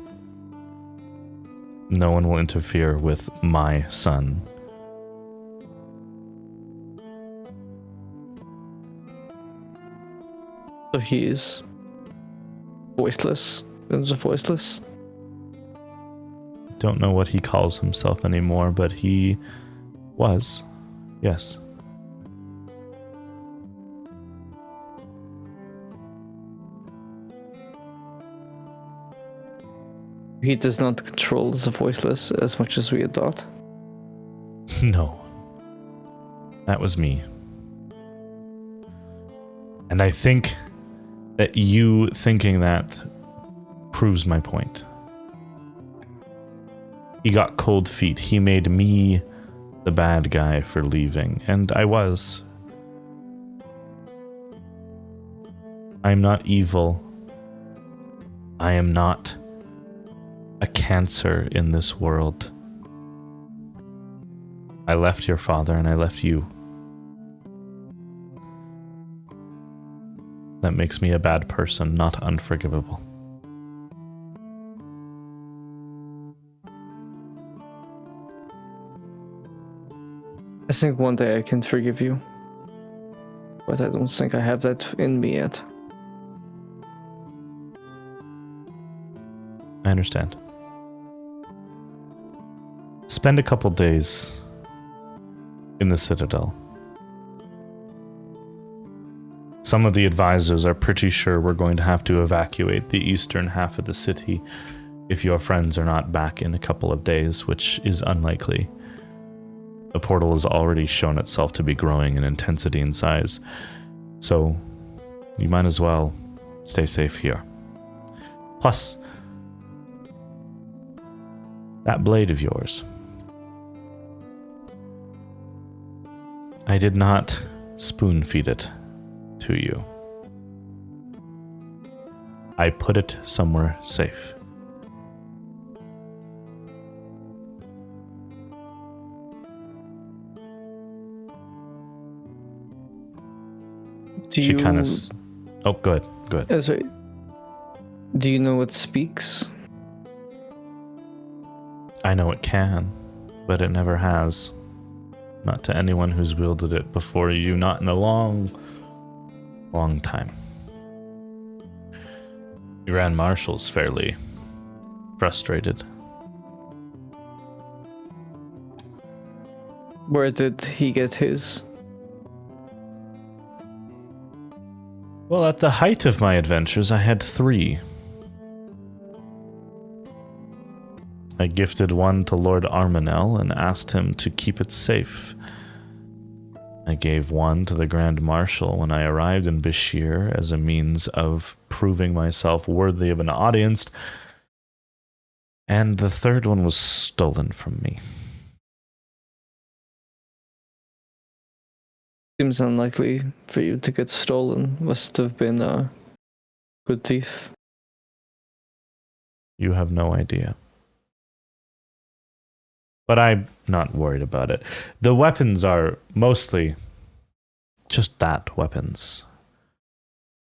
No one will interfere with my son. So he is voiceless. Is a voiceless. Don't know what he calls himself anymore, but he was. Yes. He does not control the voiceless as much as we had thought. No. That was me. And I think that you thinking that proves my point. He got cold feet. He made me the bad guy for leaving, and I was. I'm not evil. I am not a cancer in this world. I left your father and I left you. That makes me a bad person, not unforgivable. I think one day I can forgive you. But I don't think I have that in me yet. I understand. Spend a couple days in the Citadel. Some of the advisors are pretty sure we're going to have to evacuate the eastern half of the city if your friends are not back in a couple of days, which is unlikely. The portal has already shown itself to be growing in intensity and size, so you might as well stay safe here. Plus, that blade of yours. I did not spoon feed it to you. I put it somewhere safe. Do She you... kind of... Oh, good. Sorry. Do you know what speaks? I know it can, but it never has. Not to anyone who's wielded it before you, not in a long time. The Grand Marshal's fairly frustrated. Where did he get his? Well, at the height of my adventures, I had 3. I gifted one to Lord Armanel and asked him to keep it safe. I gave one to the Grand Marshal when I arrived in Bashir as a means of proving myself worthy of an audience, and the 3rd one was stolen from me. Seems unlikely for you to get stolen. Must have been a good thief. You have no idea. But I'm not worried about it. The weapons are mostly just that, weapons.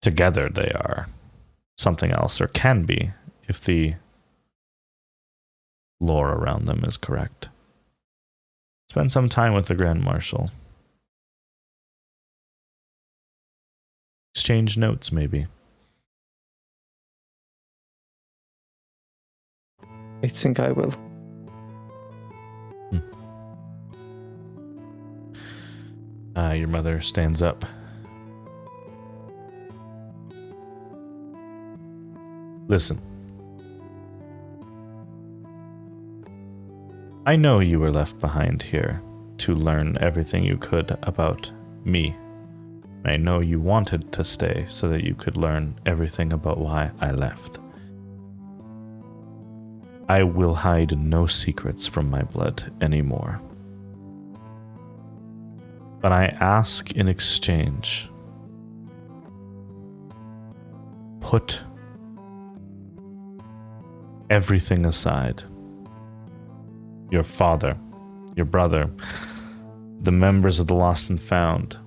Together they are something else, or can be, if the lore around them is correct. Spend some time with the Grand Marshal. Exchange notes, maybe. I think I will. Your mother stands up. Listen. I know you were left behind here to learn everything you could about me. I know you wanted to stay so that you could learn everything about why I left. I will hide no secrets from my blood anymore. But I ask in exchange, put everything aside your father, your brother, the members of the Lost and Found.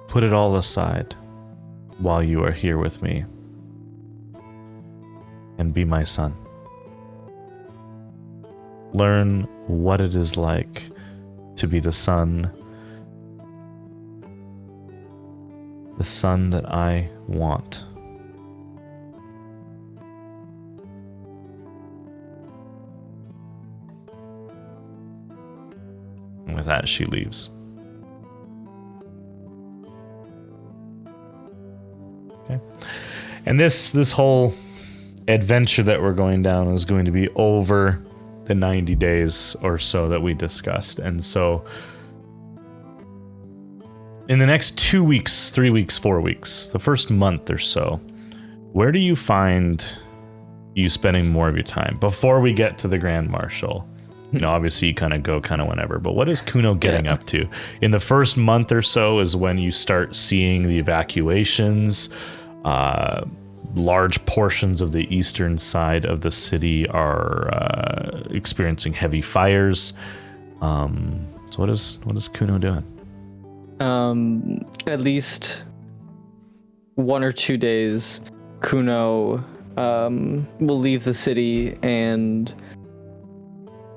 Put it all aside while you are here with me, and be my son. Learn what it is like to be the son that I want. And with that, she leaves. Okay. And this whole adventure that we're going down is going to be over the 90 days or so that we discussed. And so in the next 2 weeks, 3 weeks, 4 weeks, the first month or so, where do you find you spending more of your time before we get to the Grand Marshal? You know, obviously you kind of go whenever, but what is Kuno getting up to? In the first month or so is when you start seeing the evacuations. Large portions of the eastern side of the city are experiencing heavy fires. So what is Kuno doing? At least 1 or 2 days, Kuno will leave the city and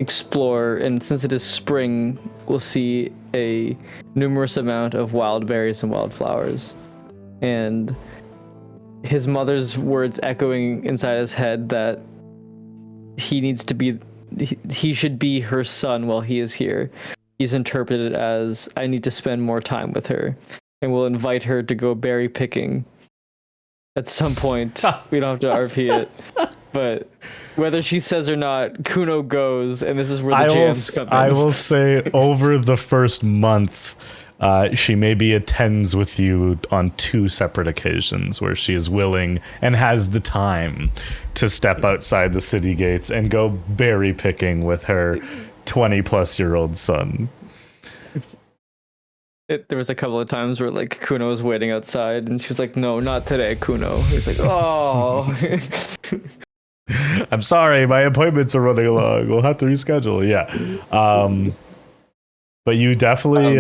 explore. And since it is spring, we'll see a numerous amount of wild berries and wildflowers. And his mother's words echoing inside his head that he should be her son while he is here. He's interpreted as, I need to spend more time with her, and will invite her to go berry picking at some point. We don't have to RP it, but whether she says or not, Kuno goes, and this is where the jams come in. I will say over the first month, she maybe attends with you on 2 separate occasions where she is willing and has the time to step outside the city gates and go berry picking with her 20-plus-year-old son. There was a couple of times where like Kuno was waiting outside and she was like, no, not today, Kuno. He's like, oh. I'm sorry, my appointments are running along. We'll have to reschedule. Yeah. But you definitely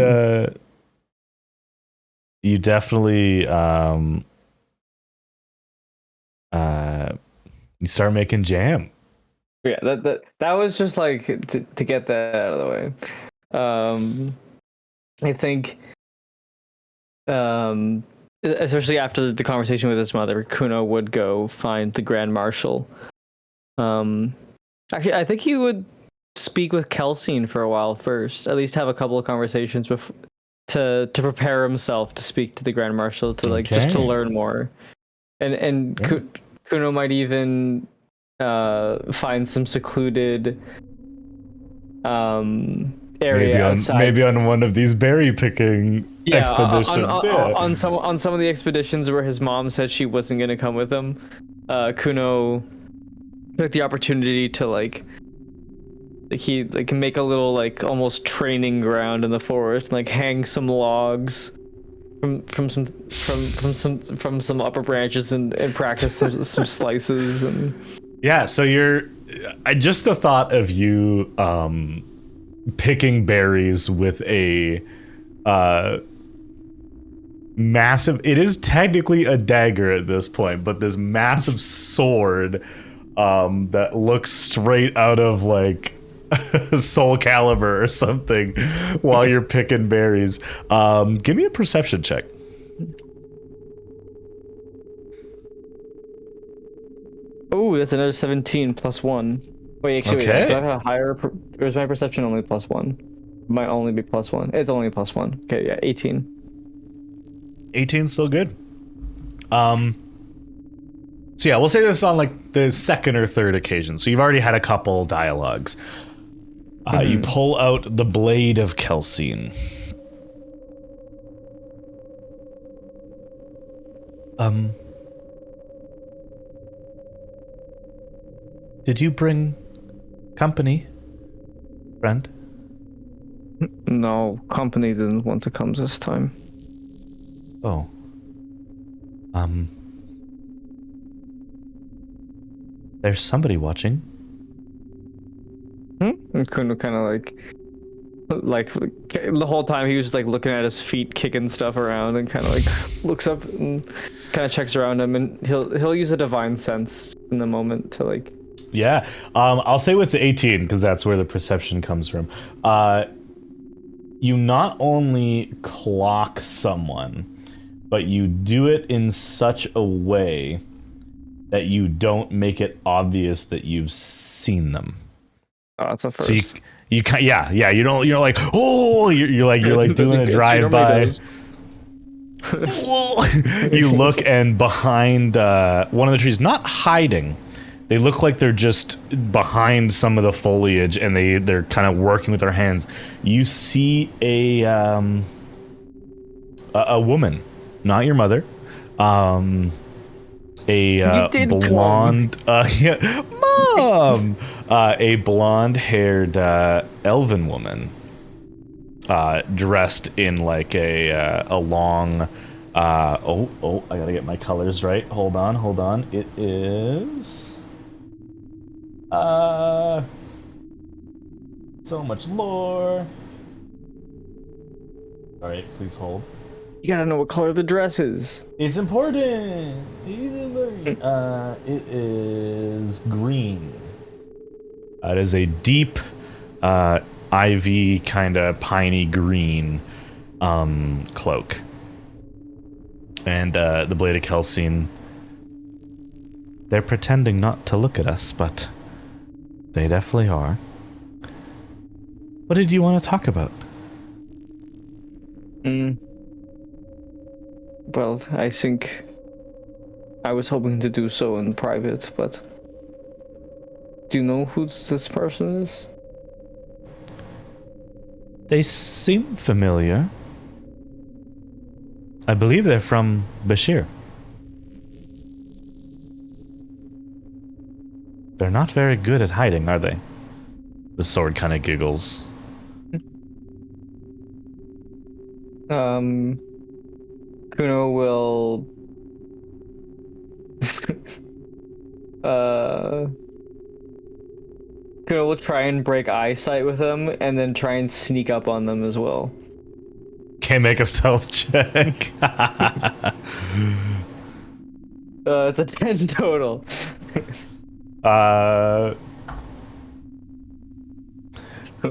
you start making jam. Yeah, that was just like to get that out of the way. I think, especially after the conversation with his mother, Kuno would go find the Grand Marshal. Actually, I think he would speak with Kelsine for a while first. At least have a couple of conversations to prepare himself to speak to the Grand Marshal, to just to learn more. And yeah. Kuno might even find some secluded area outside. Maybe on one of these berry picking expeditions. On some of the expeditions where his mom said she wasn't going to come with him, Kuno took the opportunity to he make a little almost training ground in the forest, hang some logs from some upper branches and practice some slices and. Yeah, so just the thought of you picking berries with a massive, it is technically a dagger at this point, but this massive sword that looks straight out of Soul Calibur or something while you're picking berries. Give me a perception check. Oh, that's another 17 plus 1. Wait, actually, okay. Do I have a higher, or is my perception only plus 1? It might only be plus 1. It's only plus 1. Okay, yeah, 18. 18 still good. So yeah, we'll say this on the second or third occasion. So you've already had a couple dialogues. You pull out the blade of Kelsine. Did you bring company, friend? No, company didn't want to come this time. Oh. There's somebody watching. And Kuno kind of like the whole time he was just like looking at his feet, kicking stuff around, and kind of like looks up and kind of checks around him, and he'll use a divine sense in the moment to like. Yeah, I'll say with the 18 because that's where the perception comes from. You not only clock someone, but you do it in such a way that you don't make it obvious that you've seen them. Oh, that's a first. So you can't, yeah. You don't. You're like, oh, you're like doing a drive by. You look, and behind one of the trees, not hiding. They look like they're just behind some of the foliage, and they're kind of working with their hands. You see a woman, not your mother, blonde, mom, a blonde-haired elven woman, dressed in like a long. I gotta get my colors right. Hold on. It is. So much lore. Alright, please hold. You gotta know what color the dress is. It's important. It is green. It is a deep, ivy kind of piney green cloak. And the Blade of Kelsine. They're pretending not to look at us, but they definitely are. What did you want to talk about? Well, I think I was hoping to do so in private, but do you know who this person is? They seem familiar. I believe they're from Bashir. They're not very good at hiding, are they? The sword kind of giggles. Kuno will Kuno will try and break eyesight with them and then try and sneak up on them as well. Can't make a stealth check. It's a 10 total.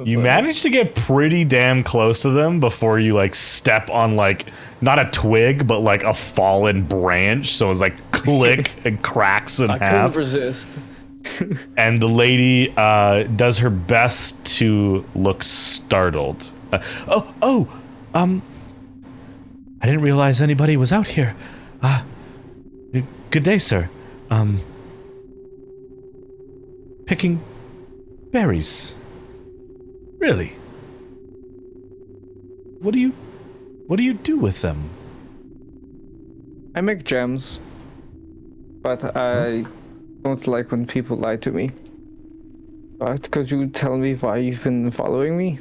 You managed to get pretty damn close to them before you like step on like not a twig but like a fallen branch, so it's like click and cracks in I half. couldn't resist. And the lady does her best to look startled. I didn't realize anybody was out here. Good day, sir. Picking berries. Really? What do you do with them? I make gems, but I don't like when people lie to me. But could you tell me why you've been following me?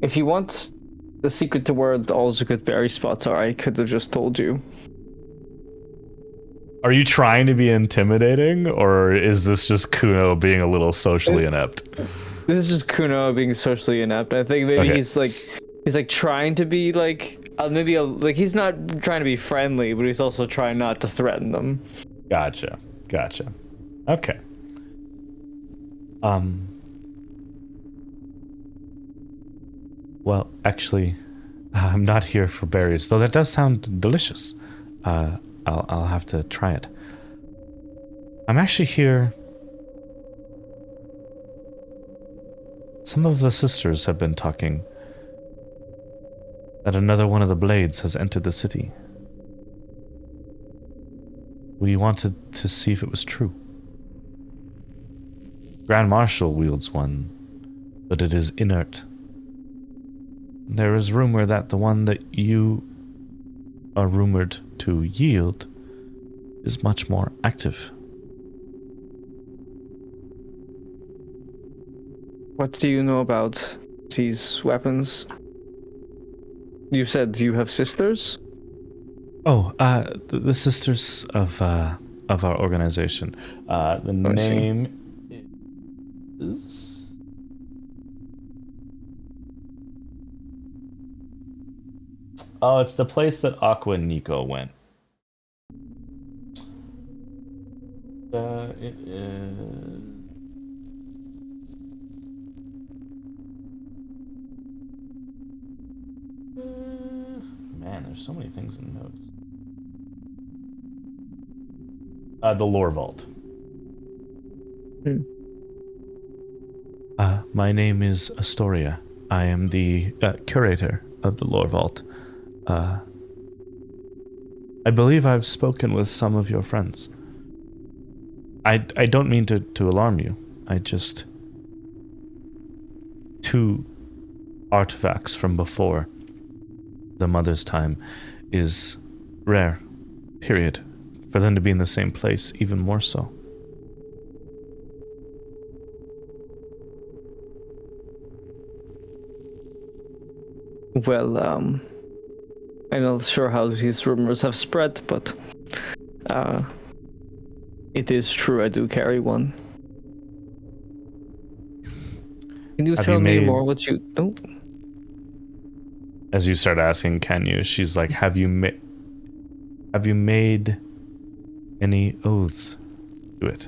If you want the secret to where all the good berry spots are, I could have just told you. Are you trying to be intimidating, or is this just Kuno being a little socially inept? This is just Kuno being socially inept. I think maybe he's like trying to be like he's not trying to be friendly, but he's also trying not to threaten them. Gotcha. Okay. Well, actually, I'm not here for berries, though that does sound delicious. I'll have to try it. I'm actually here. Some of the sisters have been talking that another one of the blades has entered the city. We wanted to see if it was true. Grand Marshal wields one, but it is inert. There is rumor that the one that you are rumored to yield is much more active. What do you know about these weapons? You said you have sisters? Oh, the sisters of our organization. The name is Oh, it's the place that Aqua and Nico went. It is... Man, there's so many things in notes. The lore vault. My name is Astoria. I am the curator of the lore vault. I believe I've spoken with some of your friends. I don't mean to alarm you. I just... Two artifacts from before the Mother's time is rare, period. For them to be in the same place, even more so. Well, I'm not sure how these rumors have spread, but it is true I do carry one. Can you tell me more what you... Oh. As you start asking, can you? She's like, have you made any oaths to it?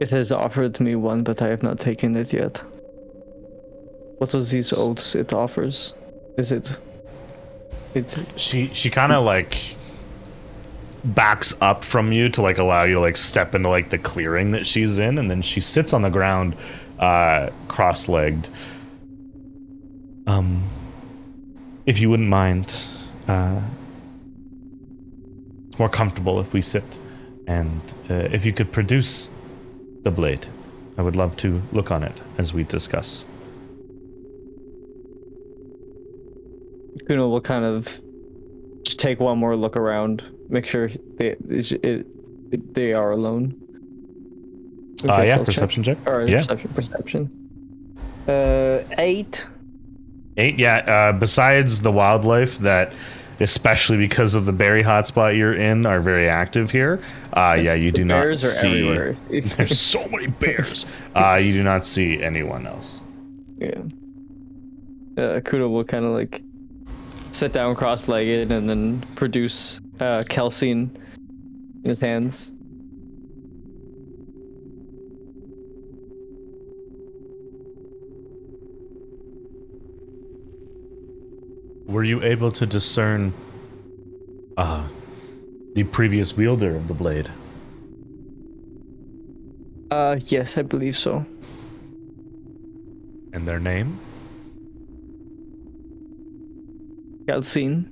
It has offered me one, but I have not taken it yet. What are these oaths it offers? Is it... She kind of like backs up from you to like allow you to like step into like the clearing that she's in, and then she sits on the ground cross-legged. If you wouldn't mind, it's more comfortable if we sit, and if you could produce the blade, I would love to look on it as we discuss. Kuno will kind of just take one more look around, make sure they are alone. Yeah, perception check. Or yeah. Perception. 8. 8, yeah. Besides the wildlife that, especially because of the berry hotspot you're in, are very active here. Yeah, you do not bears are see. Everywhere. There's so many bears. You do not see anyone else. Yeah. Kuno will kind of like sit down cross-legged and then produce calcine in his hands. Were you able to discern the previous wielder of the blade? Yes, I believe so. And their name? Calcine.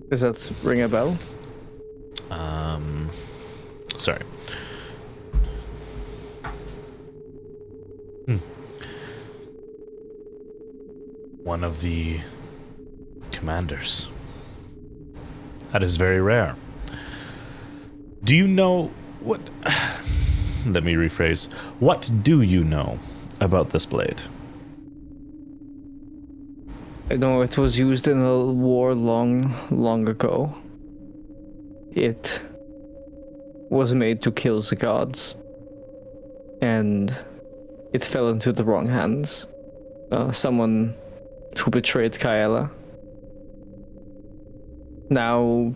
Does that ring a bell? Sorry. One of the commanders. That is very rare. Do you know what... Let me rephrase. What do you know about this blade? I know it was used in a war long ago. It was made to kill the gods. And it fell into the wrong hands. Someone who betrayed Kaela. Now,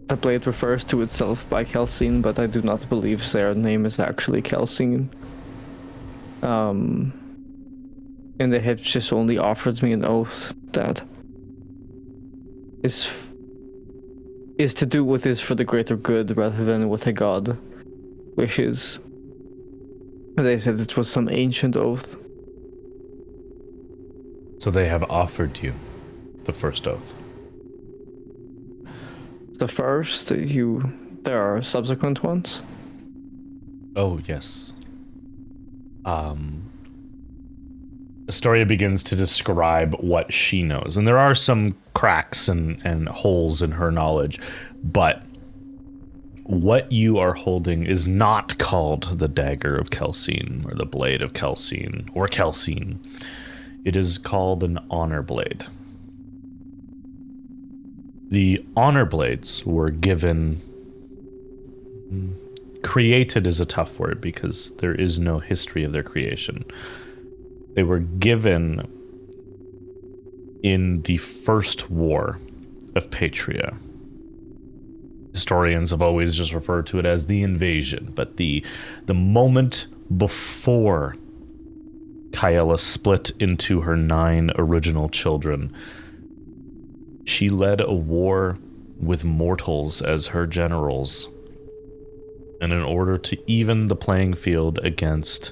the blade refers to itself by Calcine, but I do not believe their name is actually Calcine. And they have just only offered me an oath that is to do what is for the greater good rather than what a god wishes. They said it was some ancient oath. So they have offered you the first oath. The first, there are subsequent ones? Oh, yes. Astoria begins to describe what she knows. And there are some cracks and holes in her knowledge, but what you are holding is not called the Dagger of Calcine, or the Blade of Calcine, or Calcine. It is called an Honor Blade. The Honor Blades were given created is a tough word because there is no history of their creation. They were given in the first war of Patria. Historians have always just referred to it as the invasion, but the moment before Kyella split into her 9 original children, she led a war with mortals as her generals. And in order to even the playing field against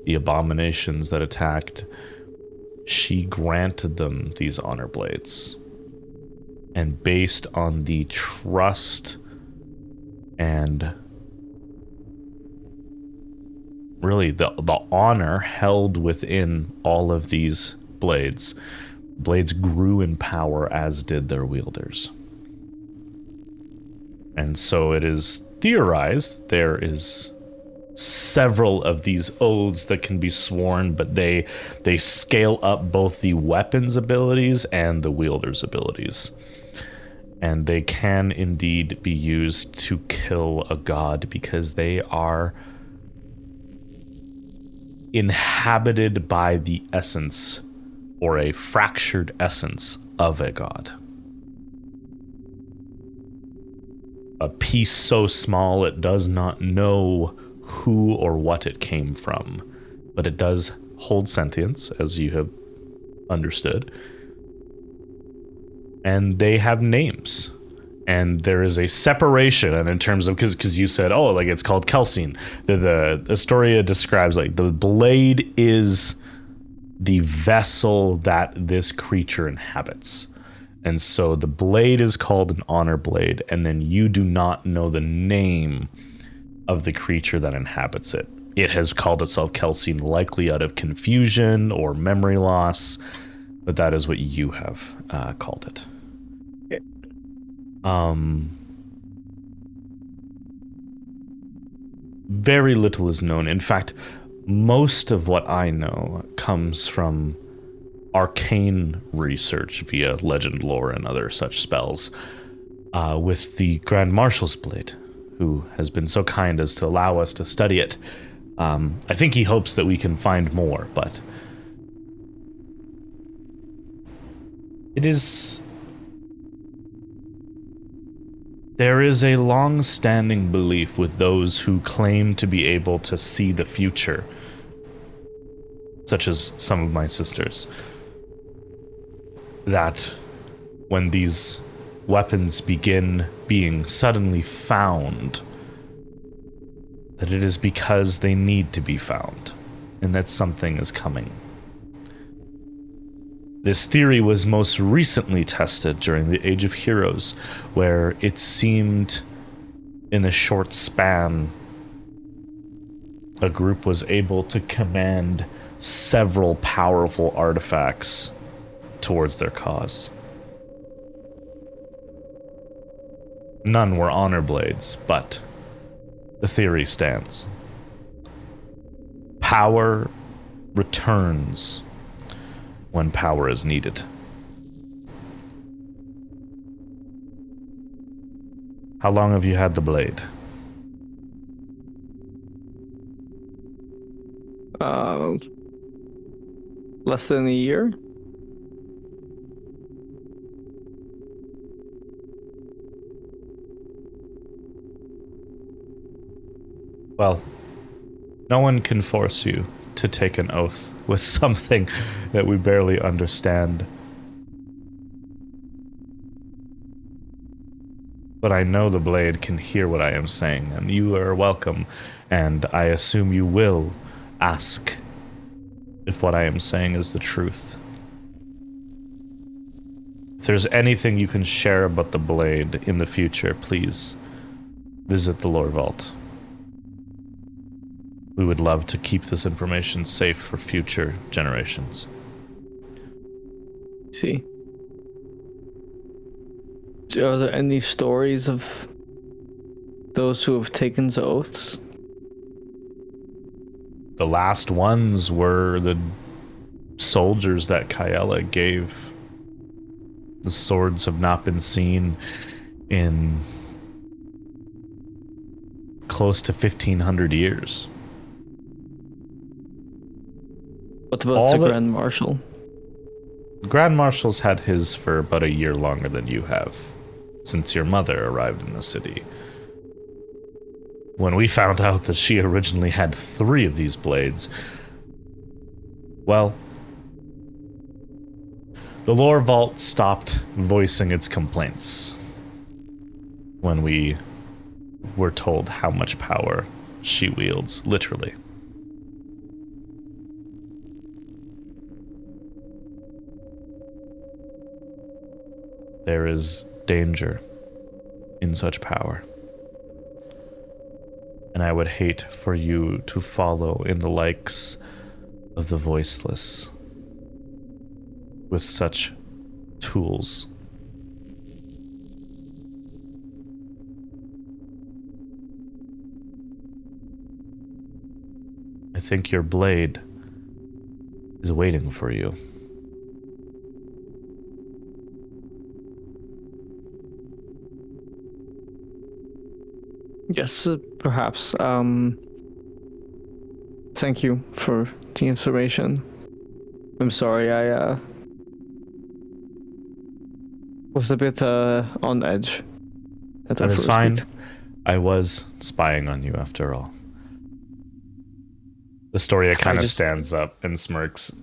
the abominations that attacked, she granted them these honor blades. And based on the trust and really the honor held within all of these blades grew in power, as did their wielders. And so it is theorized there is several of these oaths that can be sworn, but they scale up both the weapons abilities and the wielders' abilities. And they can indeed be used to kill a god because they are inhabited by the essence or a fractured essence of a god. A piece so small it does not know who or what it came from, but it does hold sentience, as you have understood. And they have names. And there is a separation, and in terms of, because you said, oh, like it's called Kelsine. The Astoria describes, like, the blade is the vessel that this creature inhabits. And so the blade is called an honor blade, and then you do not know the name of the creature that inhabits it. It has called itself Kelsine, likely out of confusion or memory loss, but that is what you have called it. Very little is known. In fact, most of what I know comes from arcane research via legend lore and other such spells, with the Grand Marshal's blade, who has been so kind as to allow us to study it. I think he hopes that we can find more, but there is a long-standing belief with those who claim to be able to see the future, such as some of my sisters, that when these weapons begin being suddenly found, that it is because they need to be found, and that something is coming. This theory was most recently tested during the Age of Heroes, where it seemed in a short span a group was able to command several powerful artifacts towards their cause. None were honor blades, but the theory stands. Power returns when power is needed. How long have you had the blade? Less than a year. Well, no one can force you to take an oath with something that we barely understand. But I know the blade can hear what I am saying, and you are welcome, and I assume you will ask if what I am saying is the truth. If there's anything you can share about the blade in the future, please visit the lore vault. We would love to keep this information safe for future generations. See. Are there any stories of those who have taken the oaths? The last ones were the soldiers that Kyella gave. The swords have not been seen in close to 1,500 years. What about All the the- Grand Marshal? Grand Marshal's had his for about a year longer than you have, since your mother arrived in the city. When we found out that she originally had 3 of these blades, well, the lore vault stopped voicing its complaints when we were told how much power she wields, literally. There is danger in such power. And I would hate for you to follow in the likes of the voiceless with such tools. I think your blade is waiting for you. Yes, perhaps. Thank you for the information. I'm sorry, I was a bit on edge. At That the is first fine. meet. I was spying on you after all. The story kind of just- stands up and smirks.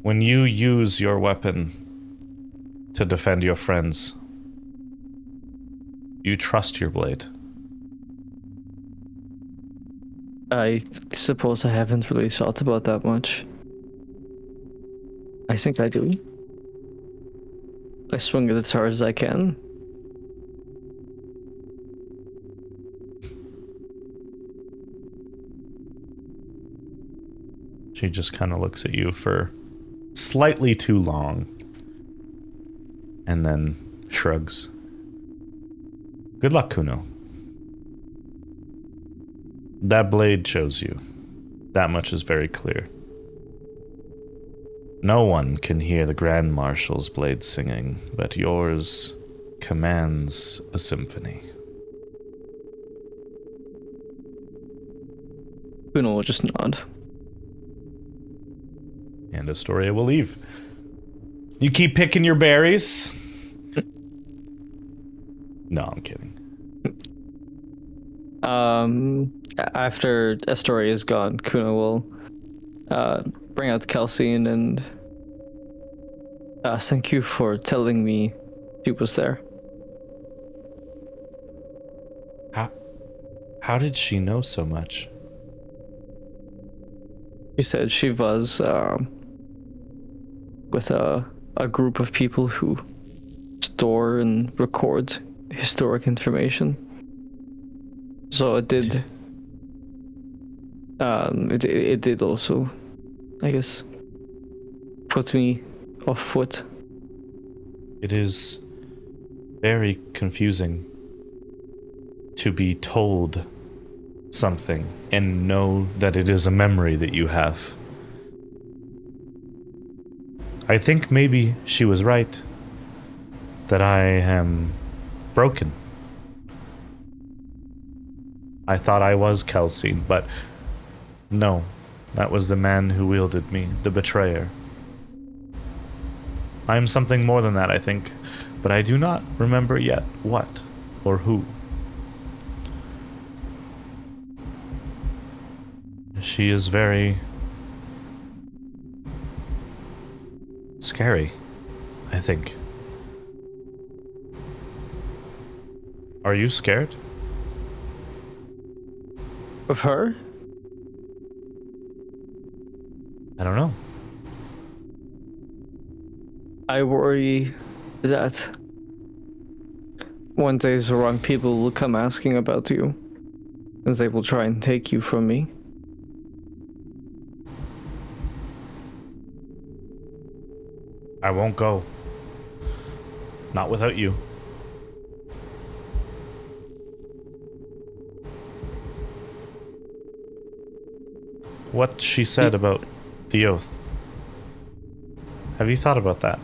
When you use your weapon to defend your friends, you trust your blade. I suppose I haven't really thought about that much. I think I do. I swing it as hard as I can. She just kind of looks at you for slightly too long and then shrugs. Good luck, Kuno. That blade chose you. That much is very clear. No one can hear the Grand Marshal's blade singing, but yours commands a symphony. Kuno will just nod. And Astoria will leave. You keep picking your berries? No, I'm kidding. After Astoria is gone, Kuno will bring out Kelsey and thank you for telling me she was there. How did she know so much? She said she was with a group of people who store and record historic information. So it did. It did also, I guess, put me off foot. It is very confusing to be told something and know that it is a memory that you have. I think maybe she was right, that I am broken. I thought I was Kelsey, but no, that was the man who wielded me, the betrayer. I am something more than that, I think, but I do not remember yet what or who. She is very scary, I think. Are you scared? Of her? I don't know. I worry that one day the wrong people will come asking about you, and they will try and take you from me. I won't go. Not without you. What she said about the oath. Have you thought about that?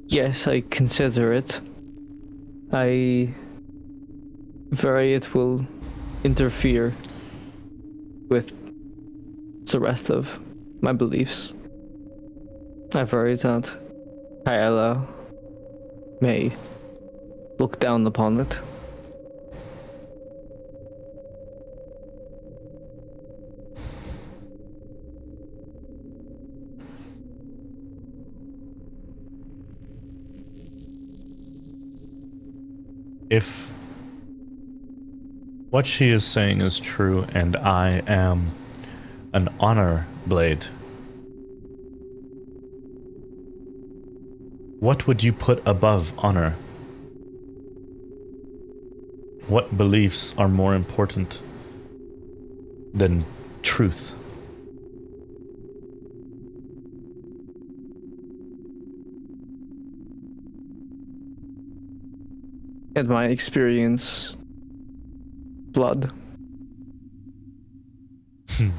Yes, I consider it. I worry it will interfere with the rest of my beliefs. I worry that Kyla may look down upon it. If what she is saying is true and I am an honor blade, what would you put above honor? What beliefs are more important than truth? In my experience, blood.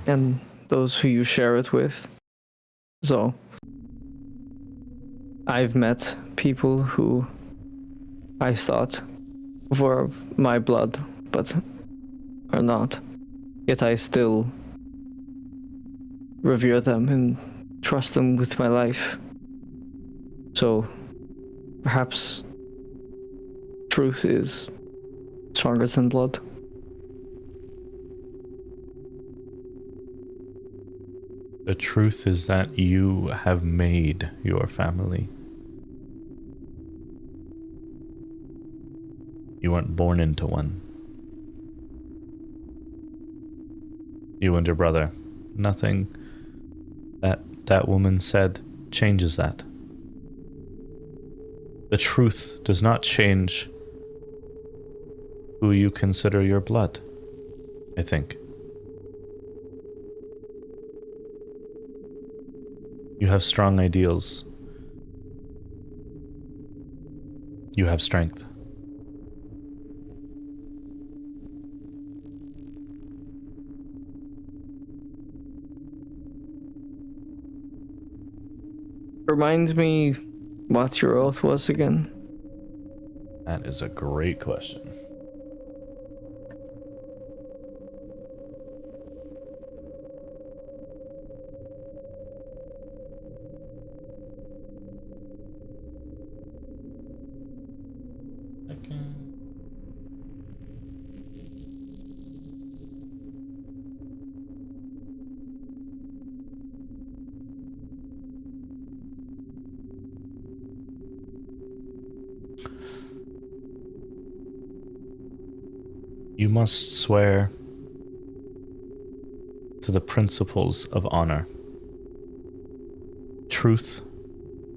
And those who you share it with. So, I've met people who I thought were of my blood, but are not. Yet I still revere them and trust them with my life. So, perhaps truth is stronger than blood. The truth is that you have made your family. You weren't born into one. You and your brother. Nothing that woman said changes that. The truth does not change who you consider your blood, I think. You have strong ideals. You have strength. Remind me what your oath was again. That is a great question. You must swear to the principles of honor, truth,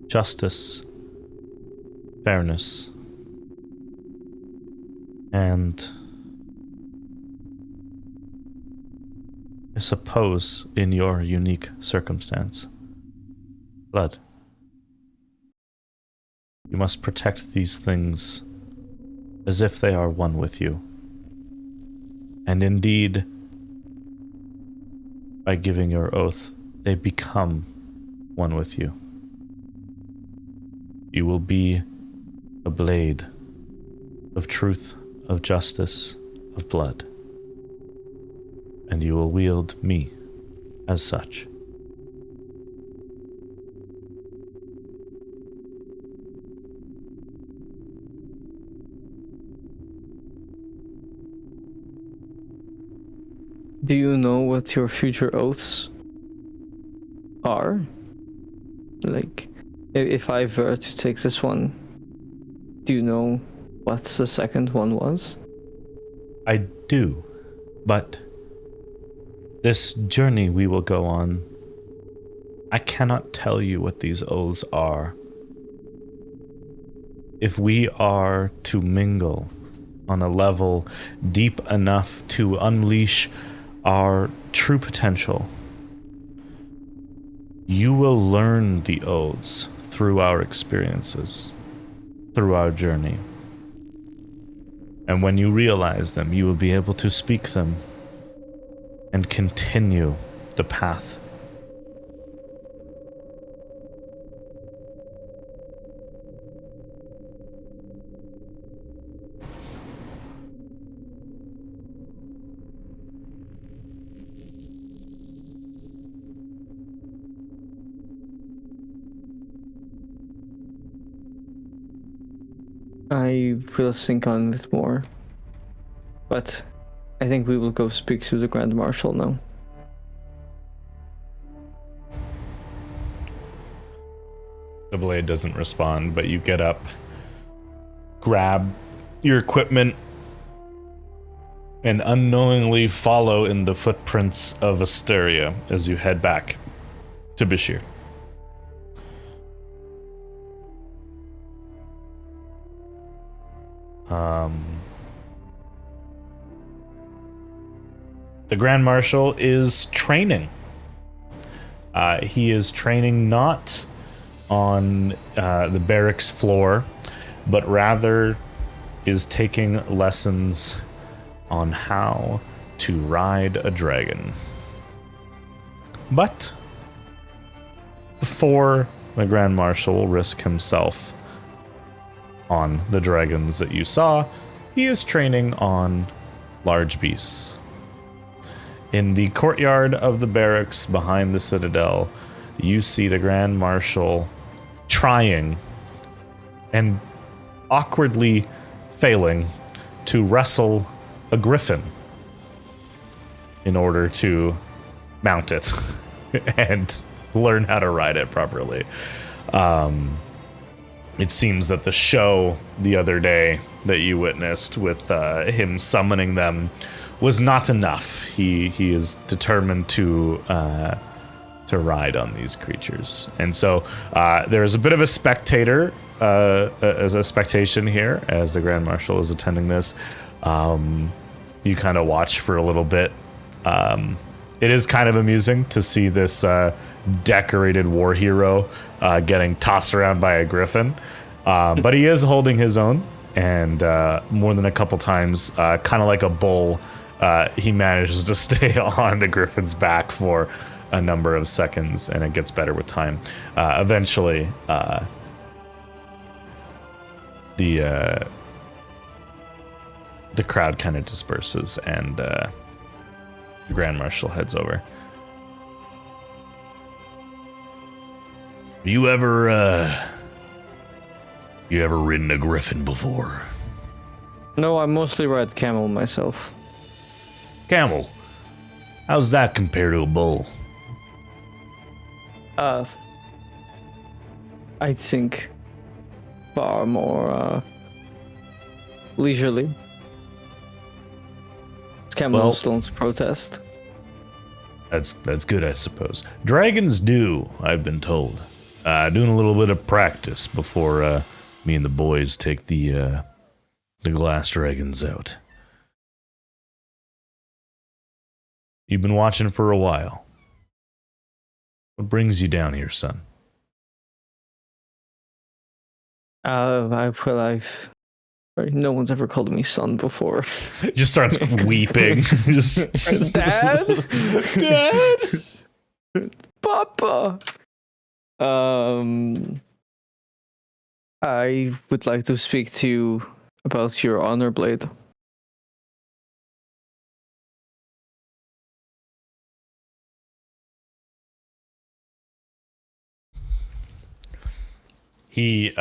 justice, fairness, and I suppose in your unique circumstance, blood. You must protect these things as if they are one with you. And indeed, by giving your oath, they become one with you. You will be a blade of truth, of justice, of blood. And you will wield me as such. Do you know what your future oaths are? Like, if I were to take this one, do you know what the second one was? I do, but this journey we will go on, I cannot tell you what these oaths are. If we are to mingle on a level deep enough to unleash our true potential, you will learn the oaths through our experiences, through our journey. And when you realize them, you will be able to speak them and continue the path. I will think on it more. But I think we will go speak to the Grand Marshal now. The blade doesn't respond, but you get up, grab your equipment, and unknowingly follow in the footprints of Asteria as you head back to Bashir. The Grand Marshal is training. He is training not on the barracks floor, but rather is taking lessons on how to ride a dragon. But before the Grand Marshal will risk himself on the dragons that you saw, he is training on large beasts. In the courtyard of the barracks behind the citadel, you see the Grand Marshal trying and awkwardly failing to wrestle a griffin in order to mount it and learn how to ride it properly. It seems that the show the other day that you witnessed with him summoning them was not enough. He is determined to ride on these creatures, and so there is a bit of a spectator, as a spectation here as the Grand Marshal is attending this. You kind of watch for a little bit. It is kind of amusing to see this decorated war hero getting tossed around by a griffin, but he is holding his own, and more than a couple times, kind of like a bull, he manages to stay on the griffin's back for a number of seconds, and it gets better with time. Eventually, the crowd kind of disperses, and the Grand Marshal heads over. You ever ridden a griffin before? No, I mostly ride camel myself. Camel? How's that compared to a bull? I think far more leisurely. Camels don't protest. That's good, I suppose. Dragons do, I've been told. Doing a little bit of practice before me and the boys take the glass dragons out. You've been watching for a while. What brings you down here, son? No one's ever called me son before. Just starts weeping. Just Dad? Dad? Papa? I would like to speak to you about your honor blade. He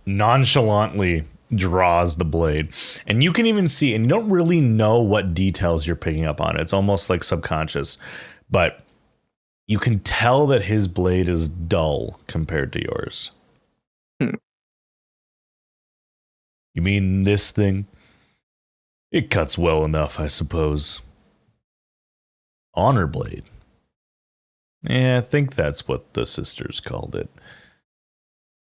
nonchalantly draws the blade, and you can even see, and you don't really know what details you're picking up on. It's almost like subconscious, but you can tell that his blade is dull compared to yours. You mean this thing? It cuts well enough, I suppose. Honor blade. Yeah, I think that's what the sisters called it.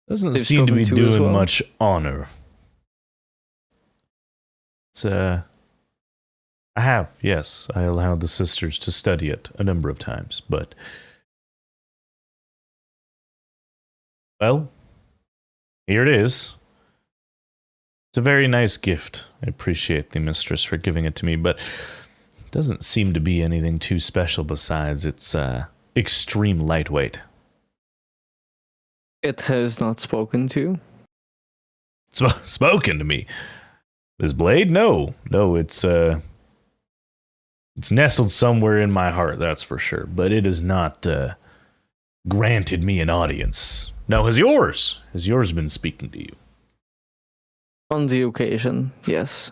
Doesn't seem to be doing much honor. It's I have, yes. I allowed the sisters to study it a number of times, but well, here it is. It's a very nice gift. I appreciate the mistress for giving it to me, but it doesn't seem to be anything too special besides its extreme lightweight. It has not spoken to you? Spoken to me? This blade? No, it's nestled somewhere in my heart, that's for sure. But it has not granted me an audience. Now, has yours been speaking to you? On the occasion, yes.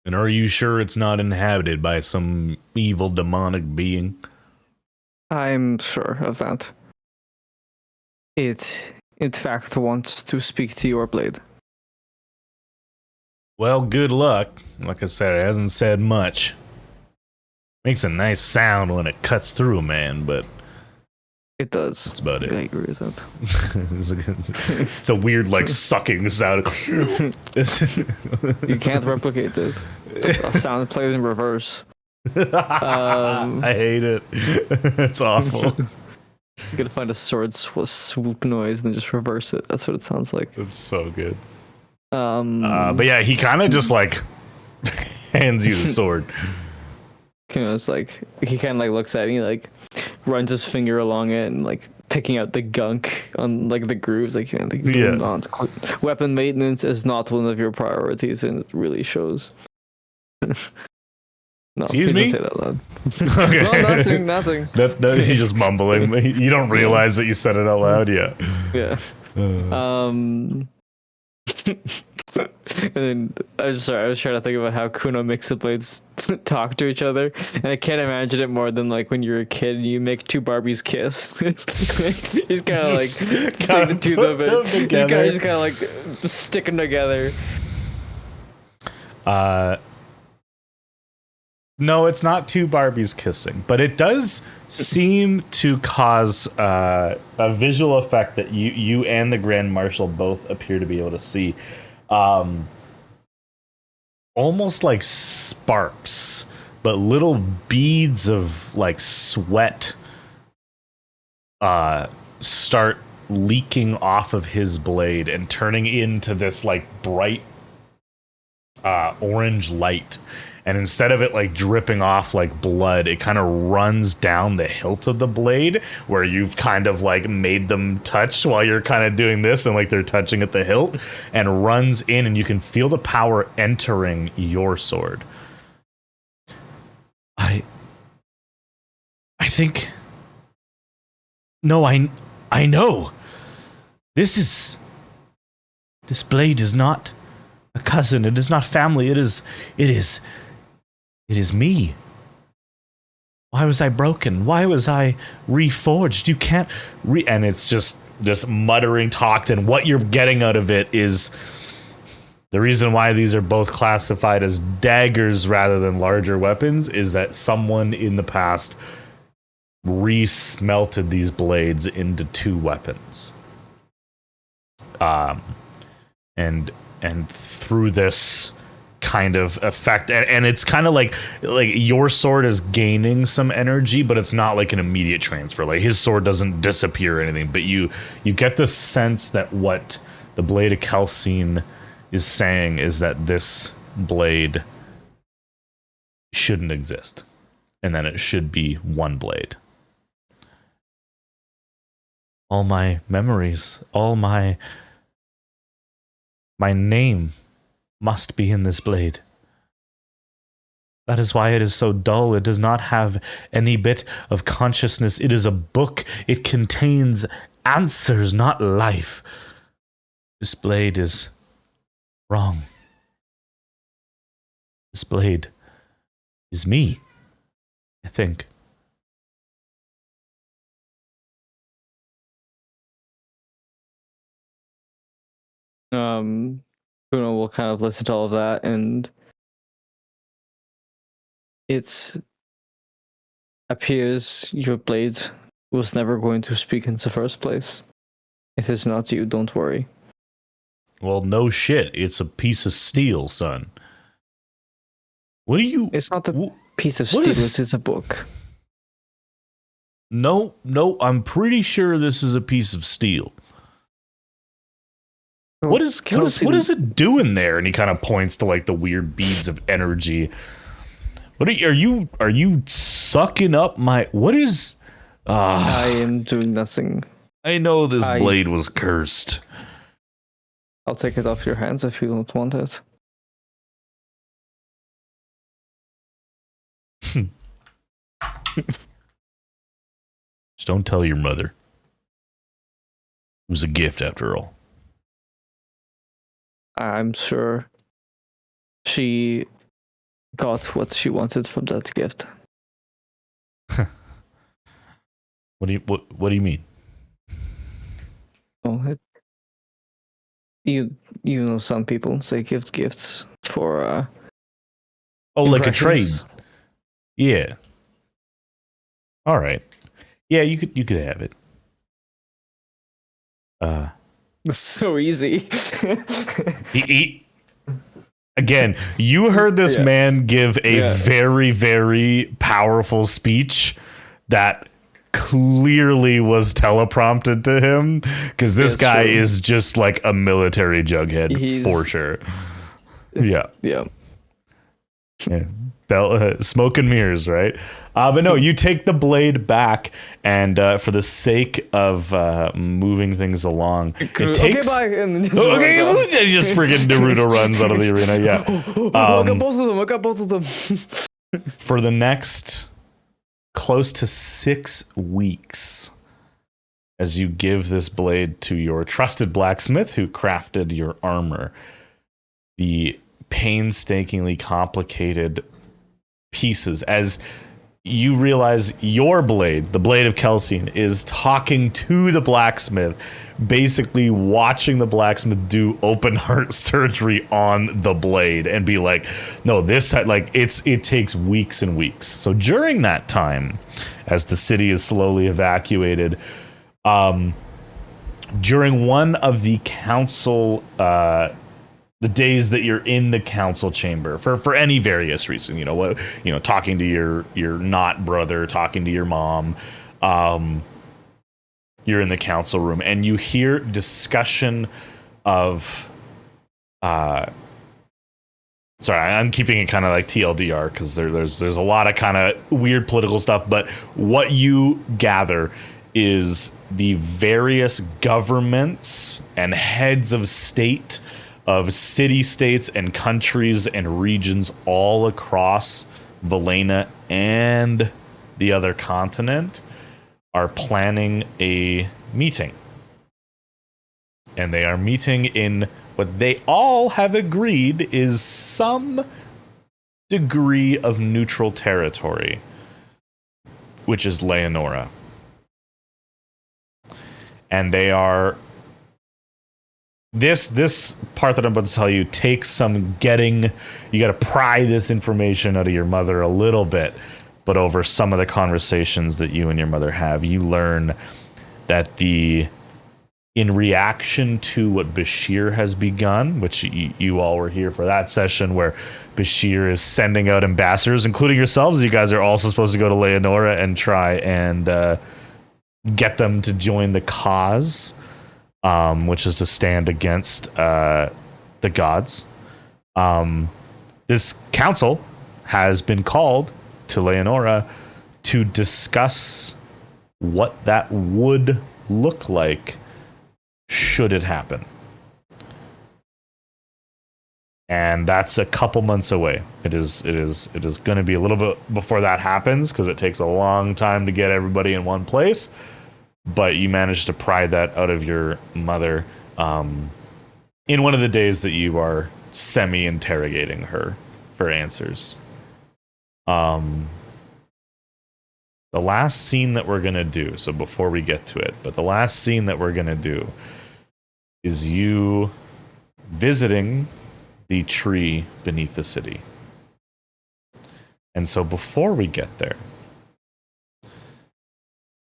And are you sure it's not inhabited by some evil demonic being? I'm sure of that. It, in fact, wants to speak to your blade. Well, good luck. Like I said, it hasn't said much. Makes a nice sound when it cuts through a man, but It does. that's about it. I agree with that. It's a weird, like, sucking sound. You can't replicate it. It's a sound played in reverse. I hate it. It's awful. You gotta find a sword swoop noise and then just reverse it. That's what it sounds like. It's so good. But But yeah, he kind of just like hands you the sword. you know, it's like he kind of like looks at it and he like runs his finger along it and like picking out the gunk on like the grooves. Like, you know, weapon maintenance is not one of your priorities, and it really shows. No, Excuse he me? didn't say that loud. Okay. No, nothing. That he's just mumbling. You don't realize that you said it out loud yet. Yeah. And then I was trying to think about how Kuno makes the blades talk to each other, and I can't imagine it more than like when you're a kid and you make two Barbies kiss. He's kind of like take the two of it. He's kind of like stick them together. No, it's not two Barbies kissing, but it does seem to cause a visual effect that you and the Grand Marshal both appear to be able to see. Almost like sparks, but little beads of like sweat start leaking off of his blade and turning into this like bright orange light. And instead of it like dripping off like blood, it kind of runs down the hilt of the blade where you've kind of like made them touch while you're kind of doing this, and like they're touching at the hilt, and runs in, and you can feel the power entering your sword. I think. No, I know. This blade is not a cousin. It is not family. It is me. Why was I broken? Why was I reforged? You can't and it's just this muttering talk, and what you're getting out of it is the reason why these are both classified as daggers rather than larger weapons is that someone in the past re-smelted these blades into two weapons. And through this kind of effect, and it's kind of like your sword is gaining some energy, but it's not like an immediate transfer. Like his sword doesn't disappear or anything, but you get the sense that what the blade of Kelsine is saying is that this blade shouldn't exist, and that it should be one blade. All my memories, all my name must be in this blade. That is why it is so dull. It does not have any bit of consciousness. It is a book. It contains answers, not life. This blade is wrong. This blade is me, I think. Kuno will kind of listen to all of that, and it appears your blade was never going to speak in the first place. It is not you, don't worry. Well, no shit. It's a piece of steel, son. What are you... It's not a piece of what steel, is- it's a book. No, I'm pretty sure this is a piece of steel. What is it doing there? And he kind of points to like the weird beads of energy. What are you sucking up my... What is... I am doing nothing. I know this blade was cursed. I'll take it off your hands if you don't want it. Just don't tell your mother. It was a gift after all. I'm sure she got what she wanted from that gift. What do you mean? Oh, you know, some people they give gifts for Oh, like a trade. impressions. Yeah. All right. Yeah, you could have it. It's so easy. Again, you heard this Yeah. man give a Yeah. very, very powerful speech that clearly was teleprompted to him, because this It's guy true. is just like a military jughead for sure. Yeah. Yeah. Smoke and mirrors, right? But no, you take the blade back, and for the sake of moving things along, it takes. Okay, bye. And then just Okay, runs off. just friggin' Naruto runs out of the arena. Yeah. I got both of them. I got both of them. For the next close to 6 weeks, as you give this blade to your trusted blacksmith who crafted your armor, the painstakingly complicated pieces, as you realize your blade, the blade of Kelsine, is talking to the blacksmith, basically watching the blacksmith do open heart surgery on the blade and be like, no, this, like, it takes weeks and weeks. So during that time, as the city is slowly evacuated, during one of the council, the days that you're in the council chamber for any various reason, talking to your not brother, talking to your mom, you're in the council room and you hear discussion of, sorry, I'm keeping it kind of like TLDR because there's a lot of kind of weird political stuff, but what you gather is the various governments and heads of state of city-states and countries and regions all across Valena and the other continent are planning a meeting. And they are meeting in what they all have agreed is some degree of neutral territory, which is Leonora. And they are... This part that I'm about to tell you takes some getting. You got to pry this information out of your mother a little bit, but over some of the conversations that you and your mother have, you learn that in reaction to what Bashir has begun, which you all were here for that session where Bashir is sending out ambassadors, including yourselves. You guys are also supposed to go to Leonora and try and get them to join the cause. Which is to stand against the gods. This council has been called to Leonora to discuss what that would look like should it happen. And that's a couple months away. It is going to be a little bit before that happens because it takes a long time to get everybody in one place. But you managed to pry that out of your mother in one of the days that you are semi-interrogating her for answers. The last scene that we're going to do, so before we get to it, but the last scene that we're going to do is you visiting the tree beneath the city. And so before we get there,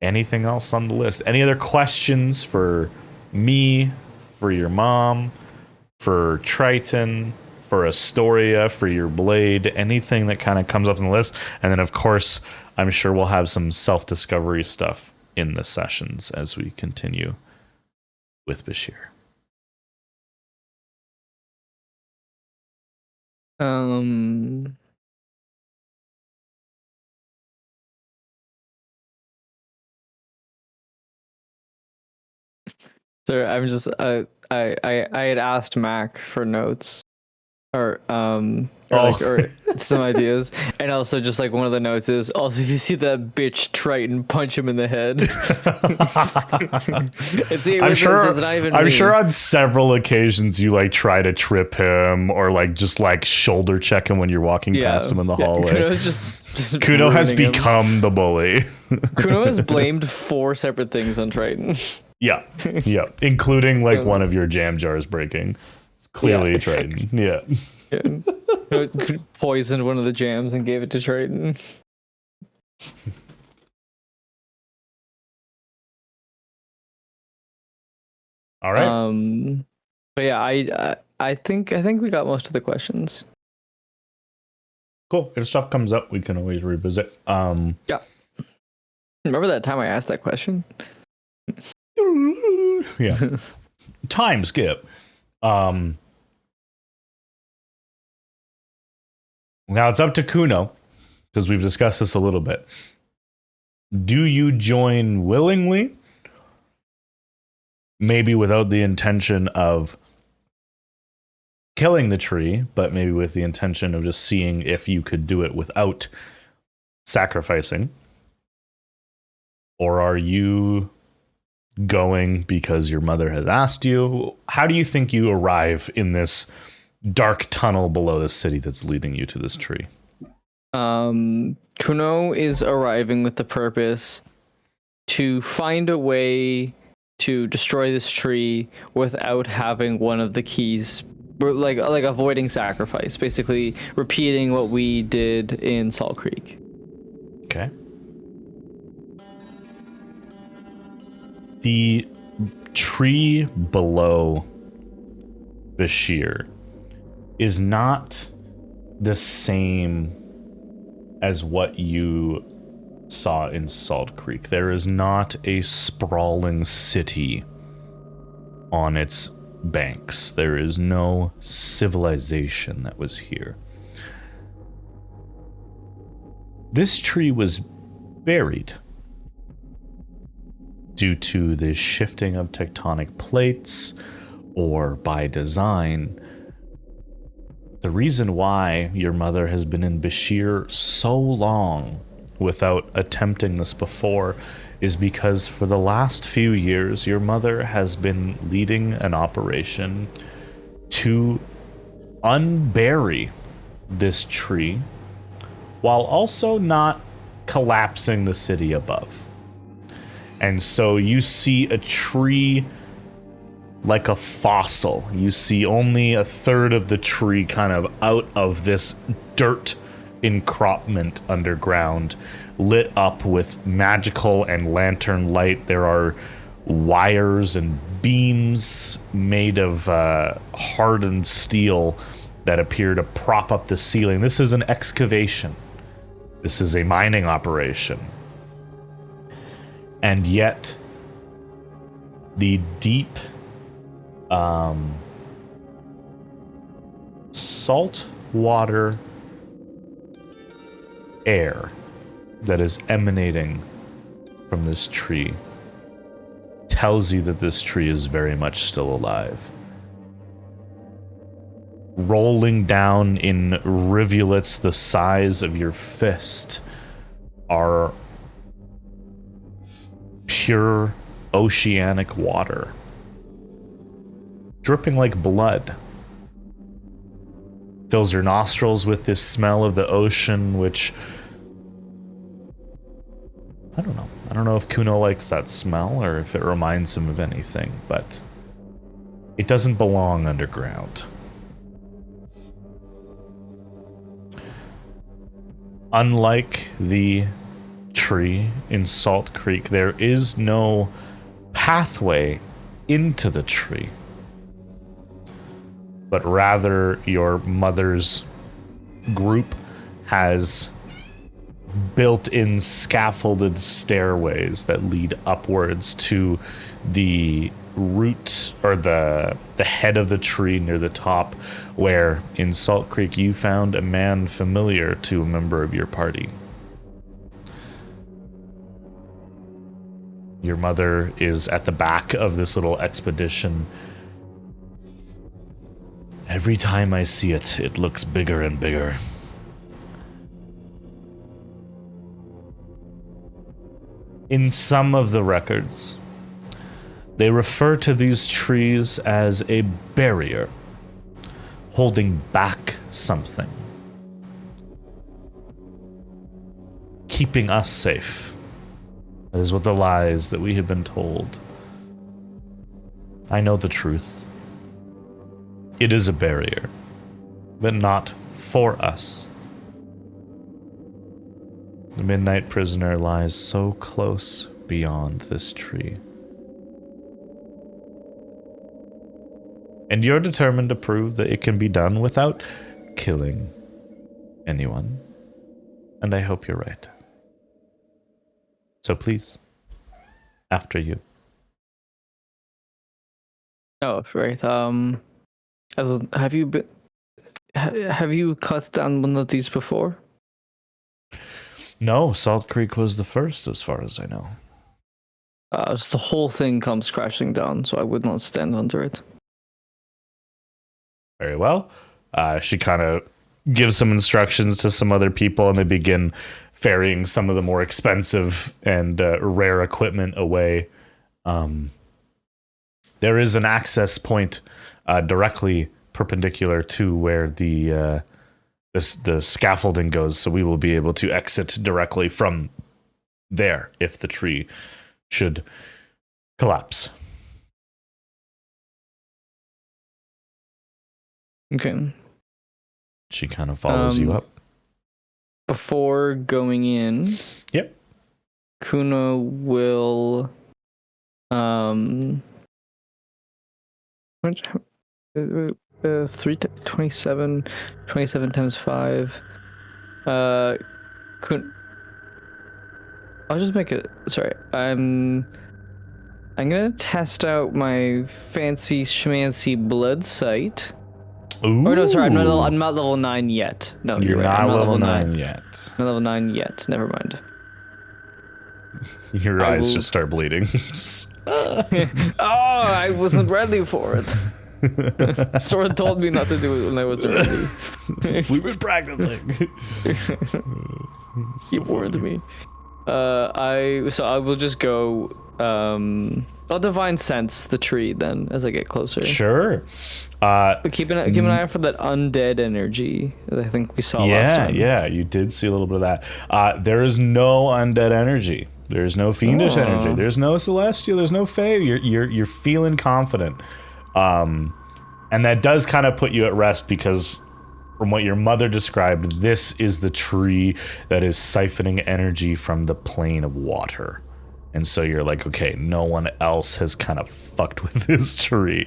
anything else on the list? Any other questions for me, for your mom, for Triton, for Astoria, for your blade? Anything that kind of comes up on the list? And then, of course, I'm sure we'll have some self-discovery stuff in the sessions as we continue with Bashir. So I'm just I had asked Mac for notes or Oh. or some ideas. And also just like one of the notes is also, if you see that bitch Triton, punch him in the head. I'm sure. It's not even I'm me. sure on several occasions you like try to trip him or like just like shoulder check him when you're walking past him in the hallway. Kuno's just Kuno has ruining him. become the bully. Kuno has blamed 4 separate things on Triton. Yeah, yeah, including like Yes. one of your jam jars breaking. It's clearly Yeah. Triton. Yeah. Poisoned one of the jams and gave it to Triton. All right. But yeah, I think we got most of the questions. Cool. If stuff comes up, we can always revisit. Yeah. Remember that time I asked that question? Yeah. Time skip. Now it's up to Kuno, because we've discussed this a little bit. Do you join willingly? Maybe without the intention of killing the tree, but maybe with the intention of just seeing if you could do it without sacrificing? Or are you going because your mother has asked you? How do you think you arrive in this dark tunnel below the city that's leading you to this tree? Kuno is arriving with the purpose to find a way to destroy this tree without having one of the keys, like avoiding sacrifice, basically repeating what we did in Salt Creek. Okay. The tree below Bashir is not the same as what you saw in Salt Creek. There is not a sprawling city on its banks. There is no civilization that was here. This tree was buried due to the shifting of tectonic plates or by design. The reason why your mother has been in Bashir so long without attempting this before is because for the last few years, your mother has been leading an operation to unbury this tree while also not collapsing the city above. And so you see a tree like a fossil. You see only a third of the tree kind of out of this dirt encropment underground, lit up with magical and lantern light. There are wires and beams made of hardened steel that appear to prop up the ceiling. This is an excavation. This is a mining operation. And yet, the deep salt water air that is emanating from this tree tells you that this tree is very much still alive. Rolling down in rivulets the size of your fist are pure oceanic water, dripping like blood. Fills your nostrils with this smell of the ocean, which I don't know. I don't know if Kuno likes that smell or if it reminds him of anything, but it doesn't belong underground. Unlike the tree in Salt Creek, there is no pathway into the tree, but rather your mother's group has built-in scaffolded stairways that lead upwards to the root or the head of the tree near the top, where in Salt Creek you found a man familiar to a member of your party. Your mother is at the back of this little expedition, Every time I see it, it looks bigger and bigger. In some of the records, they refer to these trees as a barrier, holding back something, keeping us safe. That is what the lies that we have been told. I know the truth. It is a barrier, but not for us. The Midnight Prisoner lies so close beyond this tree. And you're determined to prove that it can be done without killing anyone. And I hope you're right. So please, after you. Oh, right. Have you cut down one of these before? No, Salt Creek was the first, as far as I know. So the whole thing comes crashing down, so I would not stand under it. Very well. She kind of gives some instructions to some other people, and they begin ferrying some of the more expensive and rare equipment away. There is an access point directly perpendicular to where the scaffolding goes, so we will be able to exit directly from there if the tree should collapse. Okay. She kind of follows you up. Before going in, Yep. Kuno will 27 times 5. I'll just make it. Sorry, I'm gonna test out my fancy schmancy blood sight. Ooh. Oh no, sorry, I'm not level 9 yet. No, You're right. not I'm not level 9 yet. I'm not level 9 yet. Never mind. Your eyes just start bleeding. Oh, I wasn't ready for it. Soren told me not to do it when I wasn't ready. We've been practicing. He warned me. I will just go. I'll divine sense the tree then as I get closer. Sure. But keep an eye out for that undead energy that I think we saw last time. Yeah, you did see a little bit of that. There is no undead energy. There's no fiendish energy. There's no celestial. There's no fae. You're feeling confident, and that does kind of put you at rest because, from what your mother described, this is the tree that is siphoning energy from the plane of water. And so you're like, okay, no one else has kind of fucked with this tree.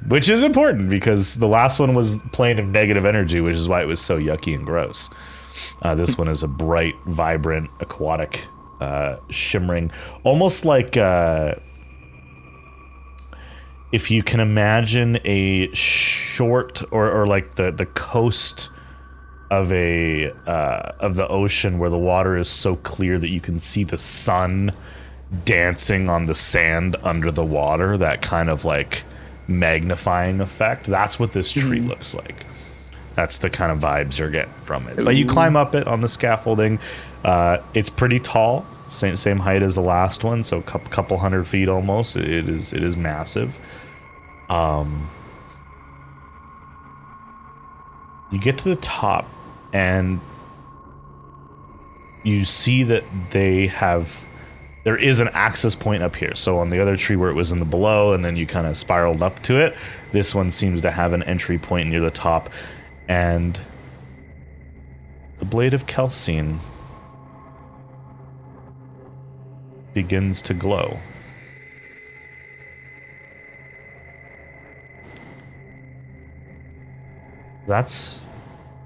Which is important because the last one was plane of negative energy, which is why it was so yucky and gross. This one is a bright, vibrant, aquatic, shimmering, almost like if you can imagine a short or like the coast of the ocean where the water is so clear that you can see the sun dancing on the sand under the water, that kind of like magnifying effect. That's what this tree looks like. That's the kind of vibes you're getting from it. But you climb up it on the scaffolding. It's pretty tall, same height as the last one, so a couple 100 feet almost. It is massive. You get to the top and you see that there is an access point up here. So on the other tree where it was in the below and then you kind of spiraled up to it, this one seems to have an entry point near the top, and the blade of Kelsine begins to glow. That's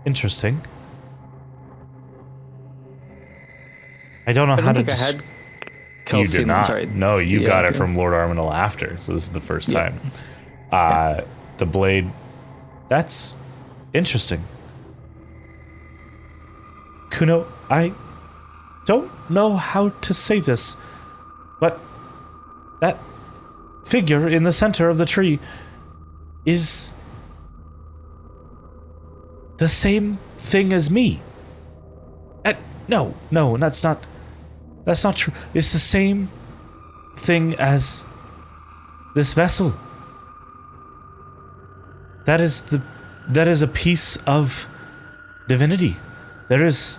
interesting. I don't know how to. I had You did not. Sorry. No, you got it okay. from Lord Arminal after, so this is the first Yeah. time. The blade. That's interesting. Kuno, I don't know how to say this, but that figure in the center of the tree is the same thing as me. No, that's not true. It's the same thing as this vessel. That is a piece of divinity. This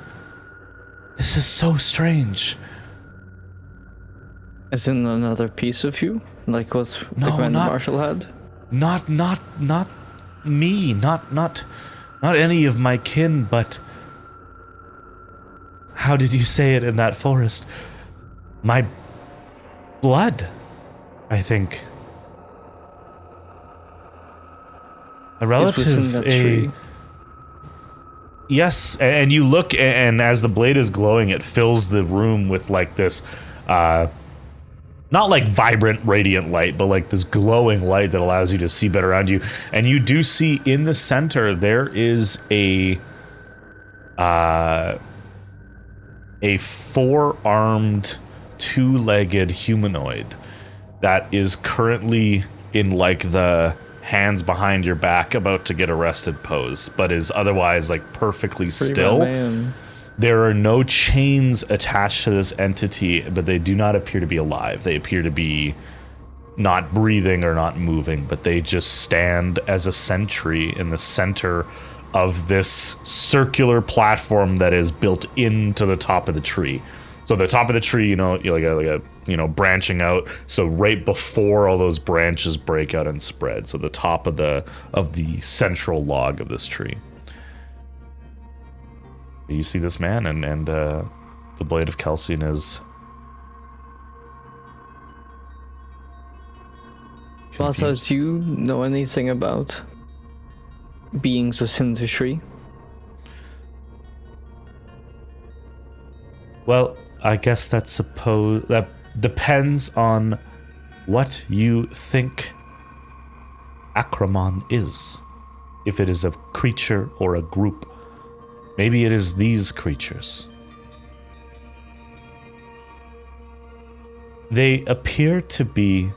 is so strange. As in another piece of you? Like what the Grand Marshal had? Not me, not any of my kin, but how did you say it in that forest? My blood, I think. A relative, yes, and you look, and as the blade is glowing, it fills the room with like this, not like vibrant, radiant light, but like this glowing light that allows you to see better around you. And you do see in the center there is a four-armed, two-legged humanoid that is currently in like the hands behind your back about to get arrested pose, but is otherwise like perfectly still. There are no chains attached to this entity, but they do not appear to be alive. They appear to be not breathing or not moving, but they just stand as a sentry in the center of this circular platform that is built into the top of the tree. So the top of the tree, like a branching out. So right before all those branches break out and spread. So the top of the central log of this tree. You see this man, and the blade of Calcine is. Plaza, do you know anything about beings within the tree? Well, I guess that depends on what you think Acramon is. If it is a creature or a group. Maybe it is these creatures. They appear to be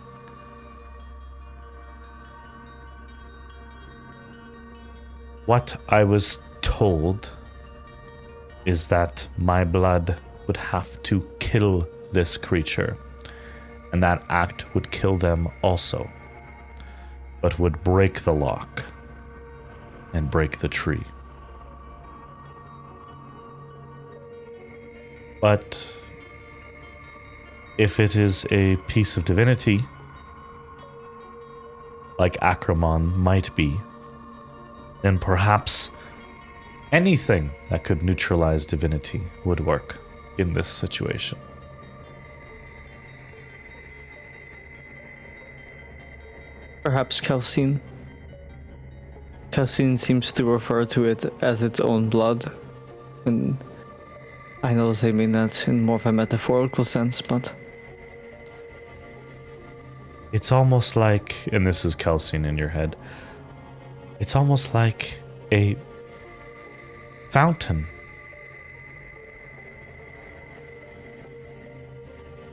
what I was told is that my blood would have to kill this creature, and that act would kill them also, but would break the lock and break the tree. But if it is a piece of divinity, like Acramon might be, then perhaps anything that could neutralize divinity would work in this situation. Perhaps Calcine. Calcine seems to refer to it as its own blood, and I know they mean that in more of a metaphorical sense, but it's almost like, and this is Calcine in your head, it's almost like a fountain.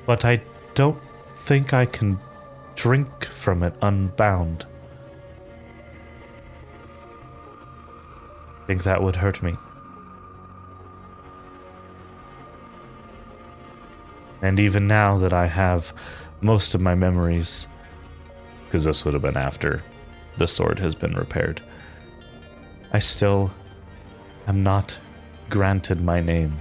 But I don't think I can drink from it unbound. I think that would hurt me. And even now that I have most of my memories, because this would have been after the sword has been repaired, I still am not granted my name.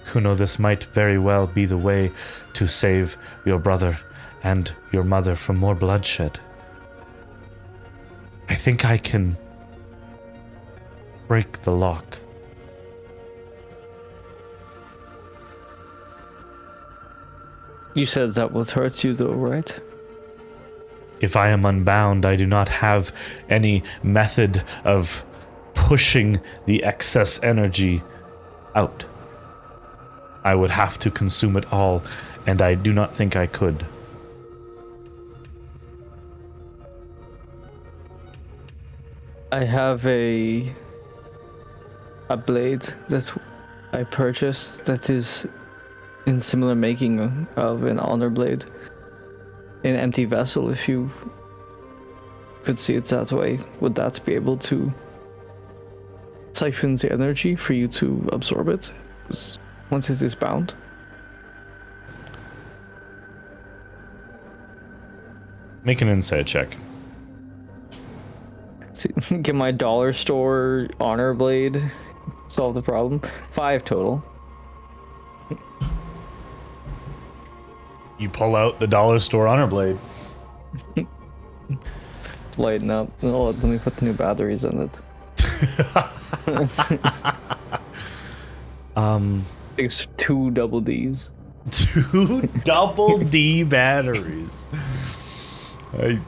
Kuno, this might very well be the way to save your brother and your mother from more bloodshed. I think I can break the lock. you said that would hurt you though, right? If I am unbound, I do not have any method of pushing the excess energy out. I would have to consume it all, and I do not think I could. I have a blade that I purchased that is in similar making of an honor blade. An empty vessel, if you could see it that way, would that be able to siphon the energy for you to absorb it? 'Cause once it is bound. Make an insight check. See, get my dollar store honor blade. Solve the problem. 5 total. You pull out the dollar store honor blade. Lighten up. Oh, let me put the new batteries in it. It's 2 double Ds. 2 double D batteries. I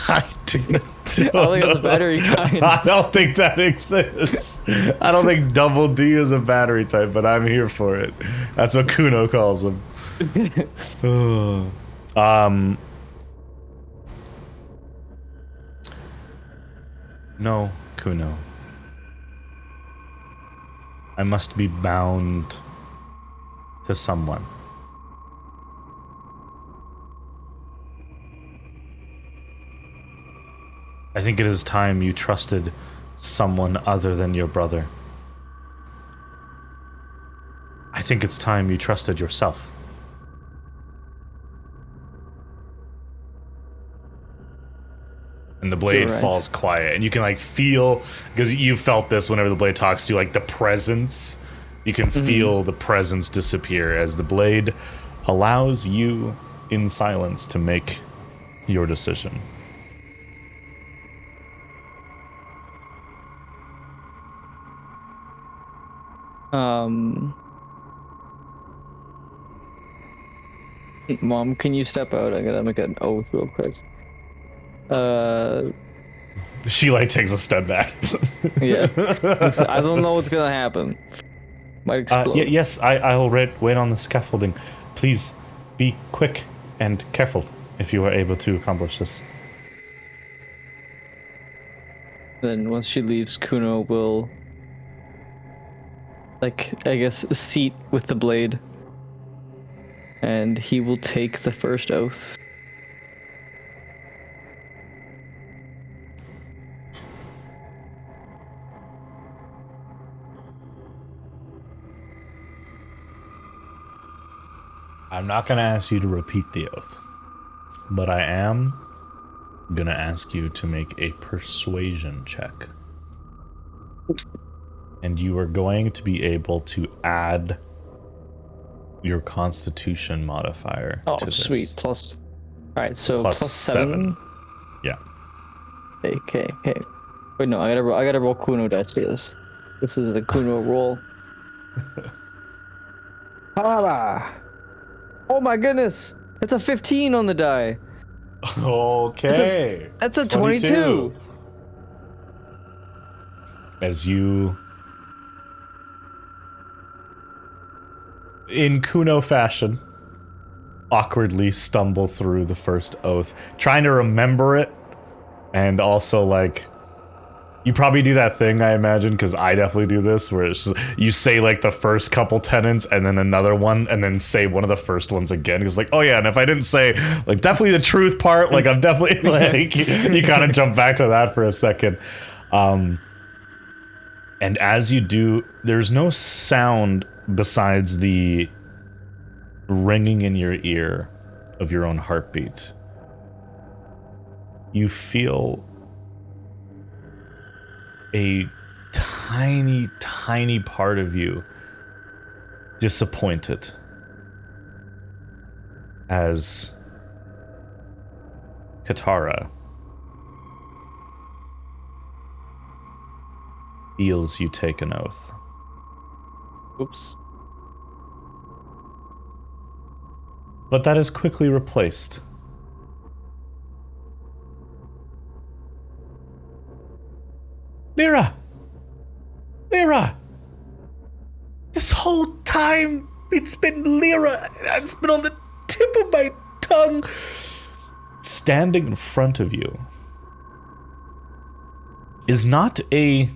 don't think it's a battery kind. I don't think that exists. I don't think double D is a battery type, but I'm here for it. That's what Kuno calls them. No, Kuno. I must be bound to someone. I think it is time you trusted someone other than your brother. I think it's time you trusted yourself. And the blade falls quiet, and you can like feel, because you felt this whenever the blade talks to you, like the presence. You can feel the presence disappear as the blade allows you in silence to make your decision. Mom, can you step out? I gotta make an oath real quick. She like takes a step back. Yeah. I don't know what's gonna happen. Might explode. Yes, I'll wait on the scaffolding. Please be quick and careful if you are able to accomplish this. Then once she leaves, Kuno will, like, I guess, seat with the blade. And he will take the first oath. I'm not going to ask you to repeat the oath, but I am going to ask you to make a persuasion check. And you are going to be able to add your constitution modifier to this. Sweet. Plus, alright, so Plus plus 7. Yeah. Okay. Wait, no, I gotta roll Kuno dice for this. This is a Kuno roll. Oh my goodness! That's a 15 on the die. Okay. That's a 22. As you, in Kuno fashion, awkwardly stumble through the first oath, trying to remember it, and also like, you probably do that thing, I imagine, because I definitely do this, where it's just, you say like the first couple tenets and then another one, and then say one of the first ones again. Because like, oh yeah, and if I didn't say like definitely the truth part, like I'm definitely like you kind of jump back to that for a second. And as you do, there's no sound besides the ringing in your ear of your own heartbeat. You feel a tiny, tiny part of you disappointed as Katara feels you take an oath. Oops. But that is quickly replaced. Lyra! This whole time, it's been Lyra. It's been on the tip of my tongue. Standing in front of you is not a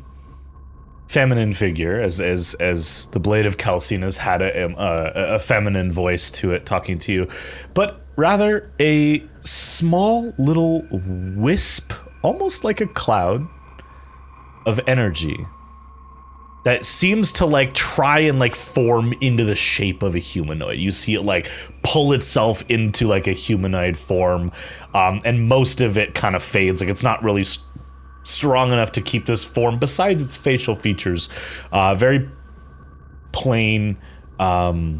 feminine figure, as the Blade of Calcina's had a feminine voice to it talking to you, but rather a small little wisp almost like a cloud of energy that seems to like try and like form into the shape of a humanoid. You see it like pull itself into like a humanoid form, and most of it kind of fades. Like it's not really strong enough to keep this form. Besides its facial features, very plain. The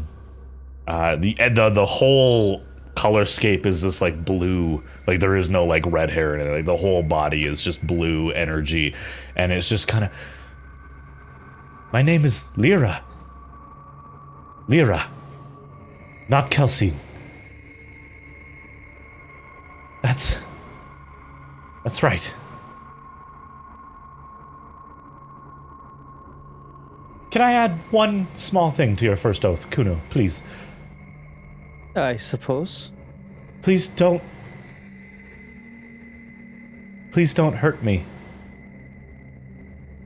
whole colorscape is this like blue. Like there is no like red hair in it. Like the whole body is just blue energy, and it's just kind of. My name is Lyra. Lyra. Not Kelsey. That's right. Can I add one small thing to your first oath, Kuno, please? I suppose. Please don't hurt me.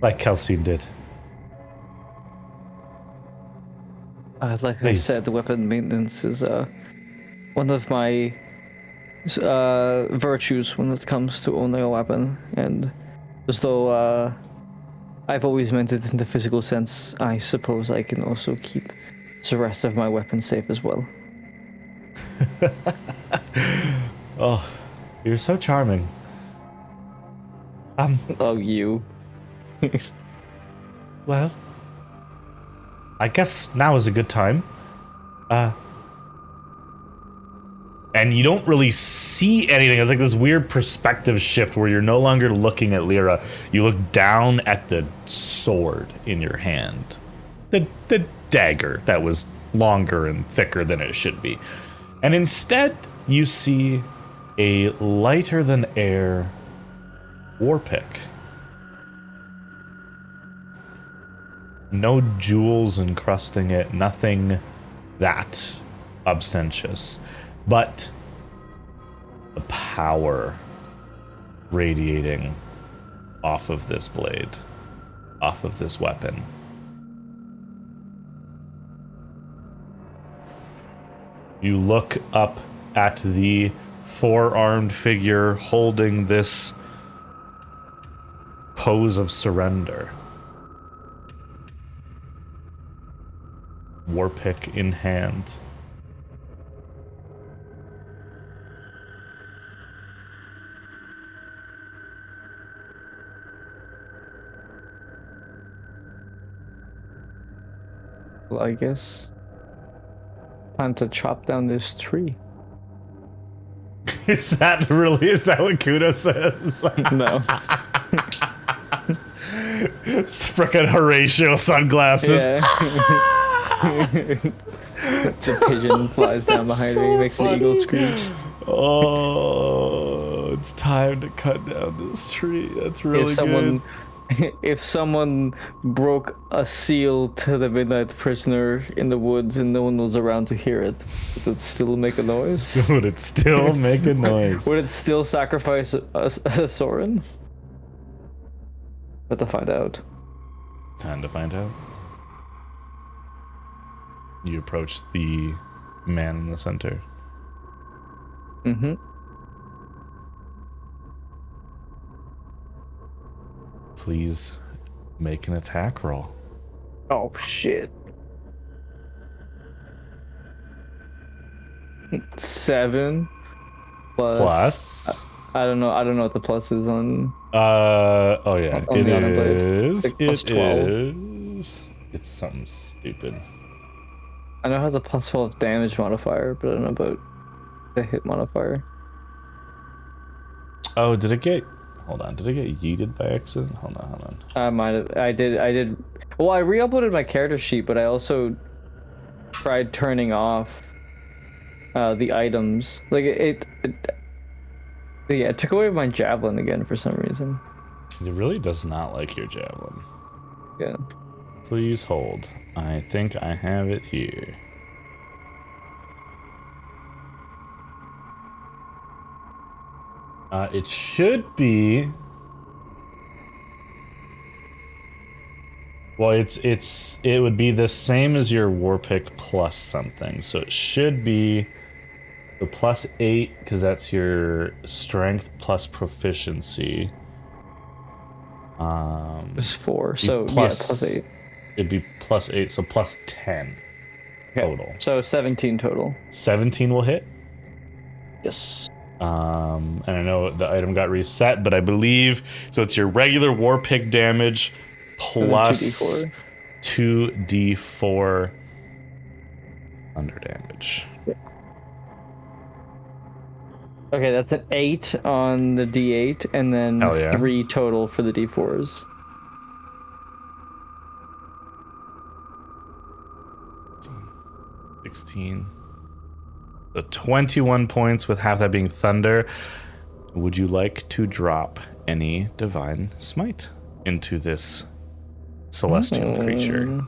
Like Kelsey did. Like I Please. said, weapon maintenance is one of my virtues when it comes to owning a weapon. And as though I've always meant it in the physical sense, I suppose I can also keep the rest of my weapons safe as well. Oh, you're so charming. Oh, you. Well, I guess now is a good time. And you don't really see anything. It's like this weird perspective shift where you're no longer looking at Lyra. You look down at the sword in your hand. The dagger that was longer and thicker than it should be. And instead, you see a lighter than air war pick. No jewels encrusting it, nothing that obstentious, but the power radiating off of this blade, off of this weapon. You look up at the four-armed figure holding this pose of surrender. War pick in hand. Well, I guess time to chop down this tree. Is that what Kuno says? No. It's frickin' Horatio sunglasses. Yeah. The pigeon flies down behind me, makes the eagle screech. Oh, it's time to cut down this tree. That's really good. If someone broke a seal to the midnight prisoner in the woods and no one was around to hear it, would it still make a noise? Would it still make a noise? Would it still sacrifice a Soren? But to find out. Time to find out. You approach the man in the center. Mm-hmm. Please make an attack roll. Oh shit. 7 Plus. I don't know what the plus is on. Oh yeah, on it the Honor Blade. is. Like plus It 12. is. It's something stupid. I know it has a plus 12 damage modifier, but I don't know about the hit modifier. Oh, did it get? Hold on. Did it get yeeted by accident? Hold on. I might have. I did. Well, I re-uploaded my character sheet, but I also tried turning off the items. Like it took away my javelin again for some reason. It really does not like your javelin. Yeah. Please hold. I think I have it here. It should be. Well, it would be the same as your war pick plus something, so it should be So +8, because that's your strength plus proficiency. It's 4. Be So plus 8. It'd be +8, so +10 total. So 17 total. 17 will hit. Yes. And I know the item got reset, but I believe so. It's your regular war pig damage plus 2d4 thunder damage. Okay, that's an 8 on the d8, and then Hell yeah. 3 total for the d4s. 16. So 21 points with half that being thunder. Would you like to drop any divine smite into this celestial creature?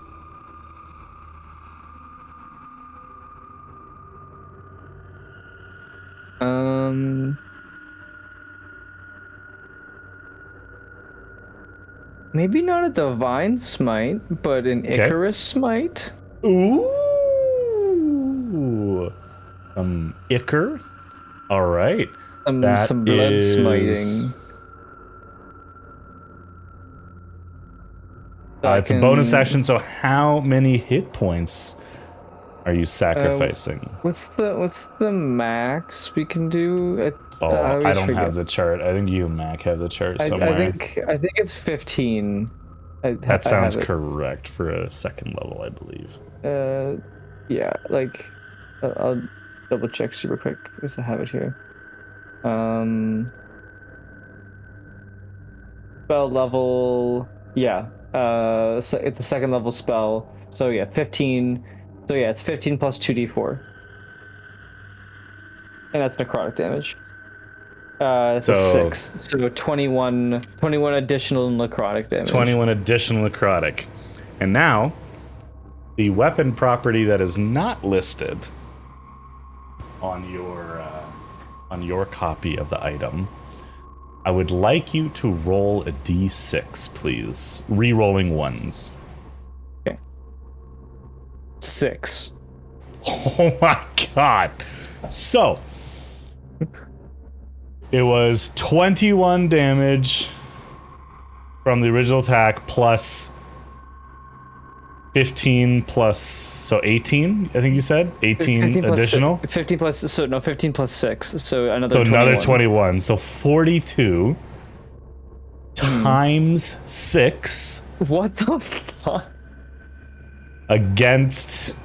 Maybe not a divine smite, but an Icarus smite. Ooh. Icar. All right. Some blood smiting. It's a bonus action, so how many hit points are you sacrificing? What's the max we can do? I don't have the chart. I think you and Mac have the chart somewhere. I think it's 15. That sounds correct for a second level, I believe. Yeah, like I'll double check super quick because I have it here. Spell level, yeah. So it's a second level spell. So yeah, 15. So yeah, it's 15 plus 2d4. And that's necrotic damage. It's a 6. So 21 additional necrotic damage. 21 additional necrotic. And now, the weapon property that is not listed on your copy of the item, I would like you to roll a d6, please. Re-rolling ones. Okay. 6. Oh my god. So, it was 21 damage from the original attack plus 15 plus, so 18, I think you said? 18 additional? 15 plus 6. So another 21. So 42 times 6 What the fuck? against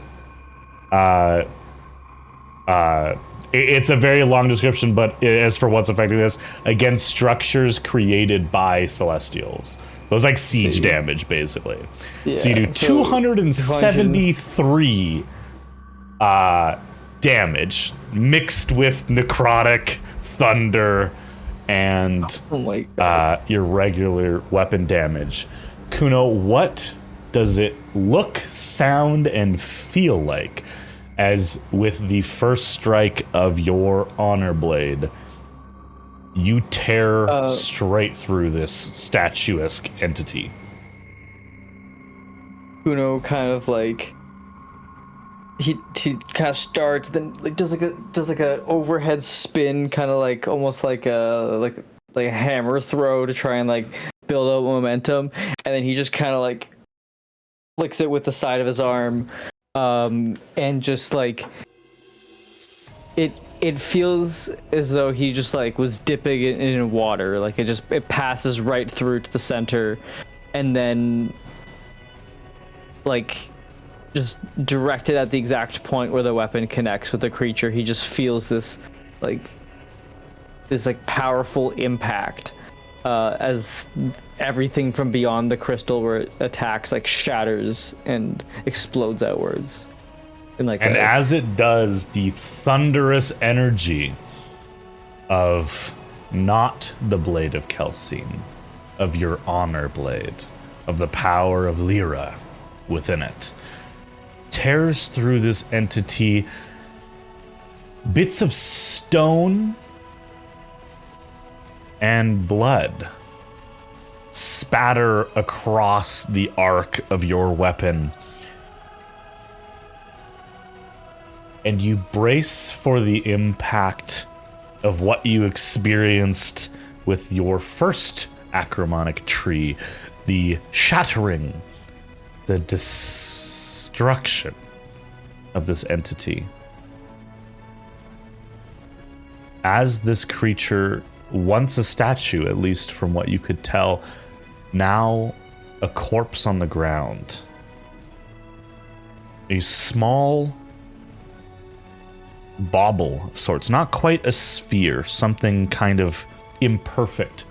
it's a very long description, but as for what's affecting this, against structures created by Celestials. So it's like siege damage, basically. Yeah, so you do 273 damage mixed with necrotic, thunder, and Oh my god. your regular weapon damage. Kuno, what does it look, sound, and feel like as with the first strike of your honor blade, you tear straight through this statuesque entity? Kuno kind of like he kind of starts, then like does like a overhead spin, kind of like almost like a hammer throw to try and like build up momentum, and then he just kind of like flicks it with the side of his arm, and just like it feels as though he just like was dipping it in water, like it passes right through to the center, and then like just directed at the exact point where the weapon connects with the creature. He just feels this powerful impact as everything from beyond the crystal where it attacks like shatters and explodes outwards. And as it does, the thunderous energy of not the blade of Kelsine, of your honor blade, of the power of Lyra within it, tears through this entity. Bits of stone and blood spatter across the arc of your weapon. and you brace for the impact of what you experienced with your first acromonic tree, the shattering, the destruction of this entity. As this creature, once a statue, at least from what you could tell, now a corpse on the ground. A small bauble of sorts, not quite a sphere, something kind of imperfect,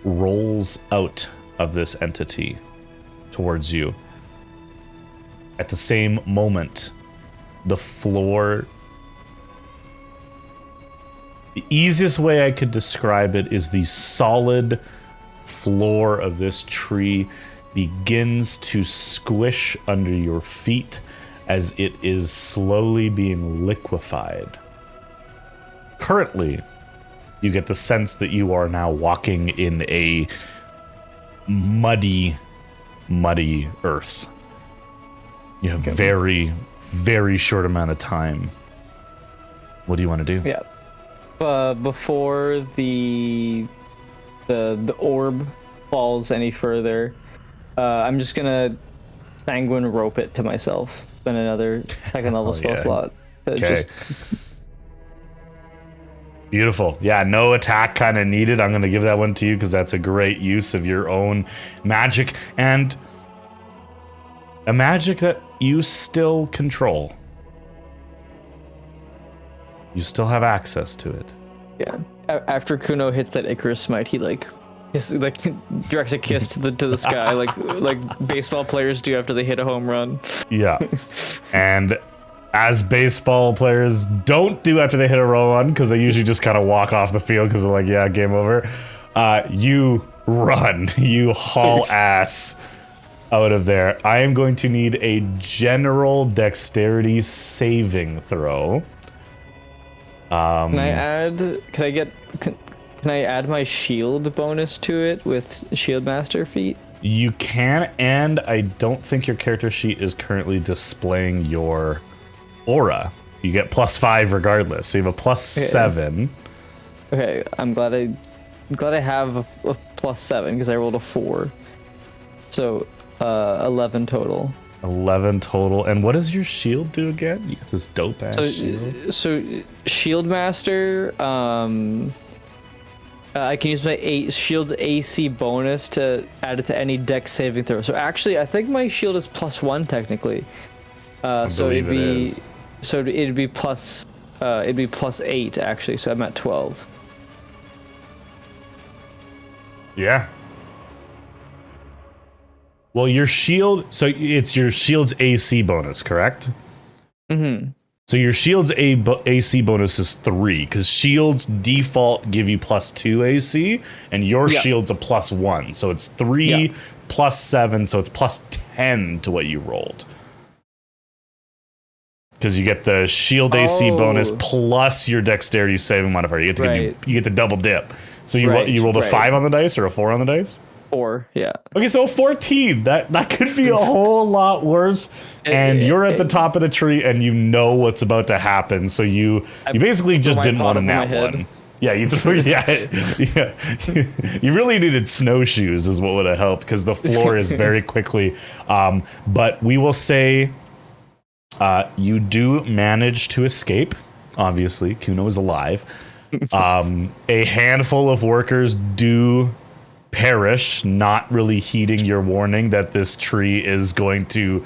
rolls out of this entity towards you. At the same moment, the floor... The easiest way I could describe it is the solid floor of this tree begins to squish under your feet as it is slowly being liquefied. Currently, you get the sense that you are now walking in a muddy, muddy earth. You have very, very short amount of time. What do you want to do? Yeah. Before the orb falls any further, I'm just gonna sanguine rope it to myself. Spend another second level spell slot. Okay. Beautiful. Yeah, no attack kind of needed. I'm going to give that one to you because that's a great use of your own magic, and a magic that you still control. You still have access to it. Yeah. After Kuno hits that Icarus smite, he directs a kiss to the sky, like baseball players do after they hit a home run. Yeah. And as baseball players don't do after they hit a run, because they usually just kind of walk off the field because they're like, yeah, game over. You run. You haul ass out of there. I am going to need a general dexterity saving throw. Can I add my shield bonus to it with Shield Master feat? You can, and I don't think your character sheet is currently displaying your aura. You get +5 regardless, so you have a +7. Okay, I'm glad I have a +7 because I rolled a 4. So 11 total. 11 total. And what does your shield do again? You get this dope ass shield. So Shield Master, I can use my shield's AC bonus to add it to any dex saving throw. So actually, I think my shield is +1 technically. So it'd be +8 actually. So I'm at 12. Yeah. Well, your shield, so it's your shield's AC bonus, correct? Mm-hmm. So your shield's AC bonus is 3, because shields default give you +2 AC, and your shield's a +1. So it's 3 +7, so it's +10 to what you rolled. Because you get the shield AC bonus plus your dexterity saving modifier. You get to double dip. So you rolled a 5 on the dice or a 4 on the dice? 4, yeah. Okay, so 14. That could be a whole lot worse. And you're at the top of the tree, and you know what's about to happen. So you basically just didn't want to nap one. Yeah, you threw. Yeah. You really needed snowshoes, is what would have helped, because the floor is very quickly. But we will say, you do manage to escape. Obviously, Kuno is alive. A handful of workers do perish, not really heeding your warning that this tree is going to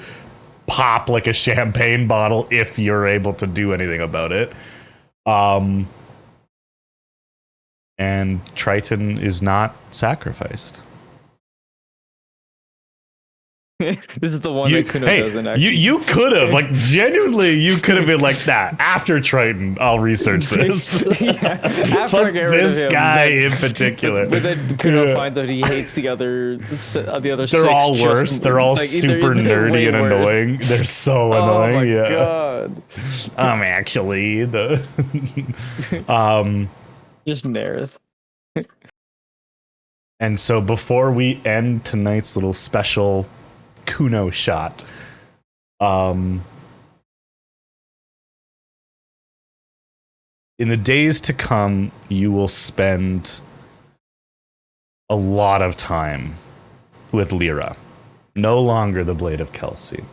pop like a champagne bottle if you're able to do anything about it. And Triton is not sacrificed. This is the one that Kuno doesn't actually. You could have, like, genuinely, you could have been like that. After Triton, I'll research this. After I get rid of him, guy in particular. But then Kuno finds out he hates the other They're 6. all worse. They're all super nerdy and annoying. They're so annoying. Oh my yeah. god. Actually, the just Nerith. And so before we end tonight's little special Kuno shot, in the days to come, you will spend a lot of time with Lyra, no longer the Blade of Kelsey.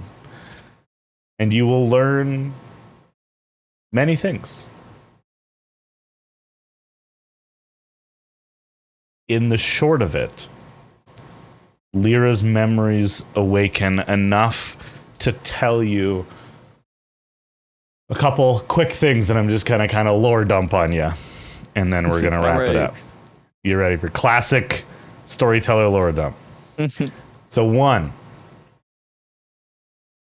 And you will learn many things. In the short of it, Lyra's memories awaken enough to tell you a couple quick things, and I'm just gonna kind of lore dump on you, and then we're gonna wrap it up. You ready for classic storyteller lore dump? So 1,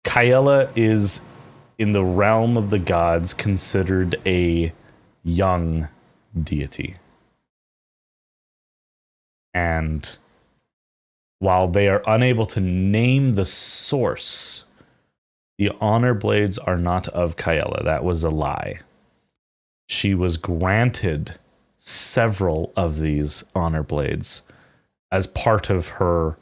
Kaela is, in the realm of the gods, considered a young deity. And while they are unable to name the source, the honor blades are not of Kaela. That was a lie. She was granted several of these honor blades as part of her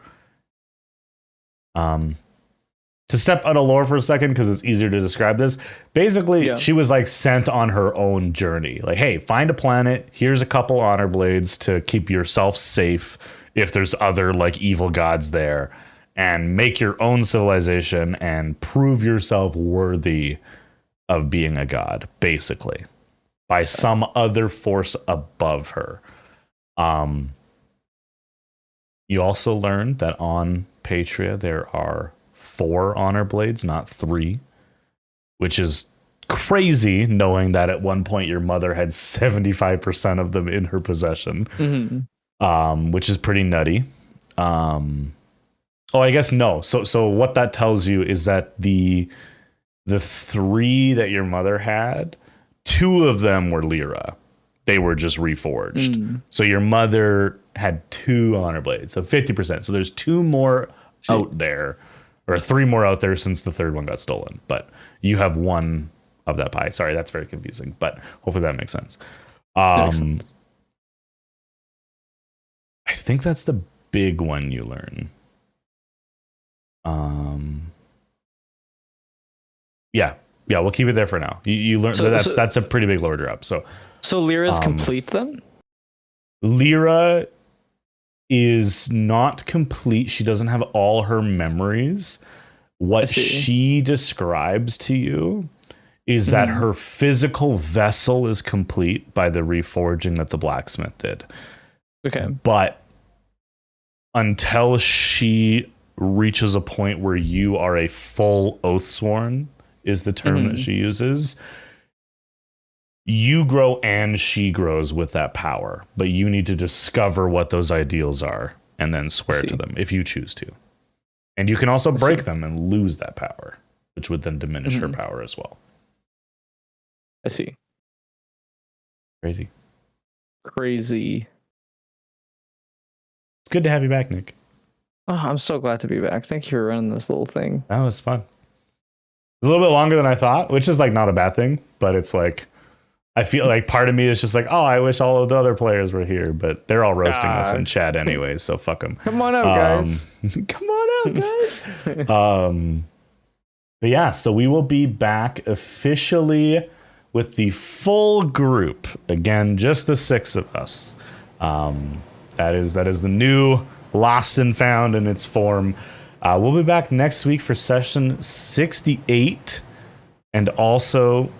to step out of lore for a second, because it's easier to describe this. Basically, she was like sent on her own journey. Like, hey, find a planet. Here's a couple honor blades to keep yourself safe if there's other like evil gods there, and make your own civilization and prove yourself worthy of being a god, basically, by some other force above her. You also learned that on Patria there are 4 honor blades, not 3, which is crazy, knowing that at one point your mother had 75% of them in her possession, which is pretty nutty. Oh, I guess no. So what that tells you is that the 3 that your mother had, 2 of them were Lyra. They were just reforged. So your mother had 2 honor blades, so 50%. So there's 2 more out there, or 3 more out there since the 3rd one got stolen. But you have 1 of that pie. Sorry, that's very confusing, but hopefully that makes sense. I think that's the big one you learn. Yeah, we'll keep it there for now. You learn that's a pretty big lore drop. So Lyra's complete then? Lyra is not complete. She doesn't have all her memories. What she describes to you is that her physical vessel is complete by the reforging that the blacksmith did. Okay. But until she reaches a point where you are a full oathsworn, is the term that she uses, you grow and she grows with that power. But you need to discover what those ideals are and then swear to them if you choose to. And you can also break them and lose that power, which would then diminish her power as well. I see. Crazy. It's good to have you back, Nick. Oh, I'm so glad to be back. Thank you for running this little thing. That was fun. It was a little bit longer than I thought, which is like not a bad thing, but it's like, I feel like part of me is just like, oh, I wish all of the other players were here, but they're all roasting us in chat anyway, so fuck them. Come on out, guys. Come on out, guys. But yeah, so we will be back officially with the full group. Again, just the 6 of us. That is the new Lost and Found in its form. We'll be back next week for session 68, and also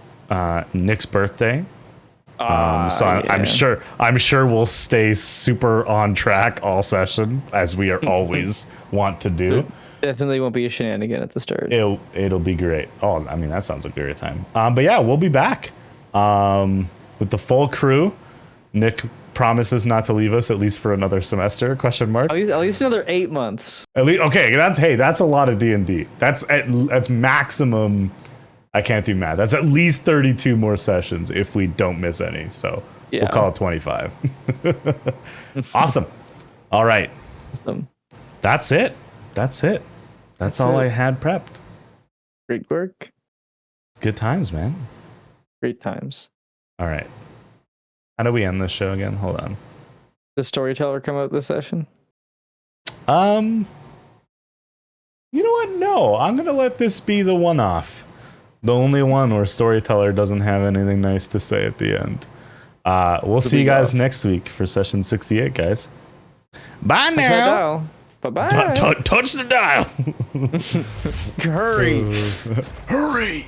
Nick's birthday. I'm sure we'll stay super on track all session, as we are always want to do. Definitely won't be a shenanigan at the start. It'll be great. Oh, I mean, that sounds like a great time. But yeah, we'll be back with the full crew. Nick promises not to leave us, at least for another semester? Question mark. At least another 8 months. At least, okay. That's a lot of D&D. That's maximum. I can't do math. That's at least 32 more sessions if we don't miss any. So we'll call it 25. Awesome. All right. Awesome. That's it. That's all I had prepped. Great work. Good times, man. Great times. All right. How do we end this show again? Hold on. Does Storyteller come out this session? You know what? No, I'm gonna let this be the one-off. The only one where storyteller doesn't have anything nice to say at the end. We'll see you guys next week for session 68, guys. Bye now. Bye bye. Touch the dial. Hurry. Hurry.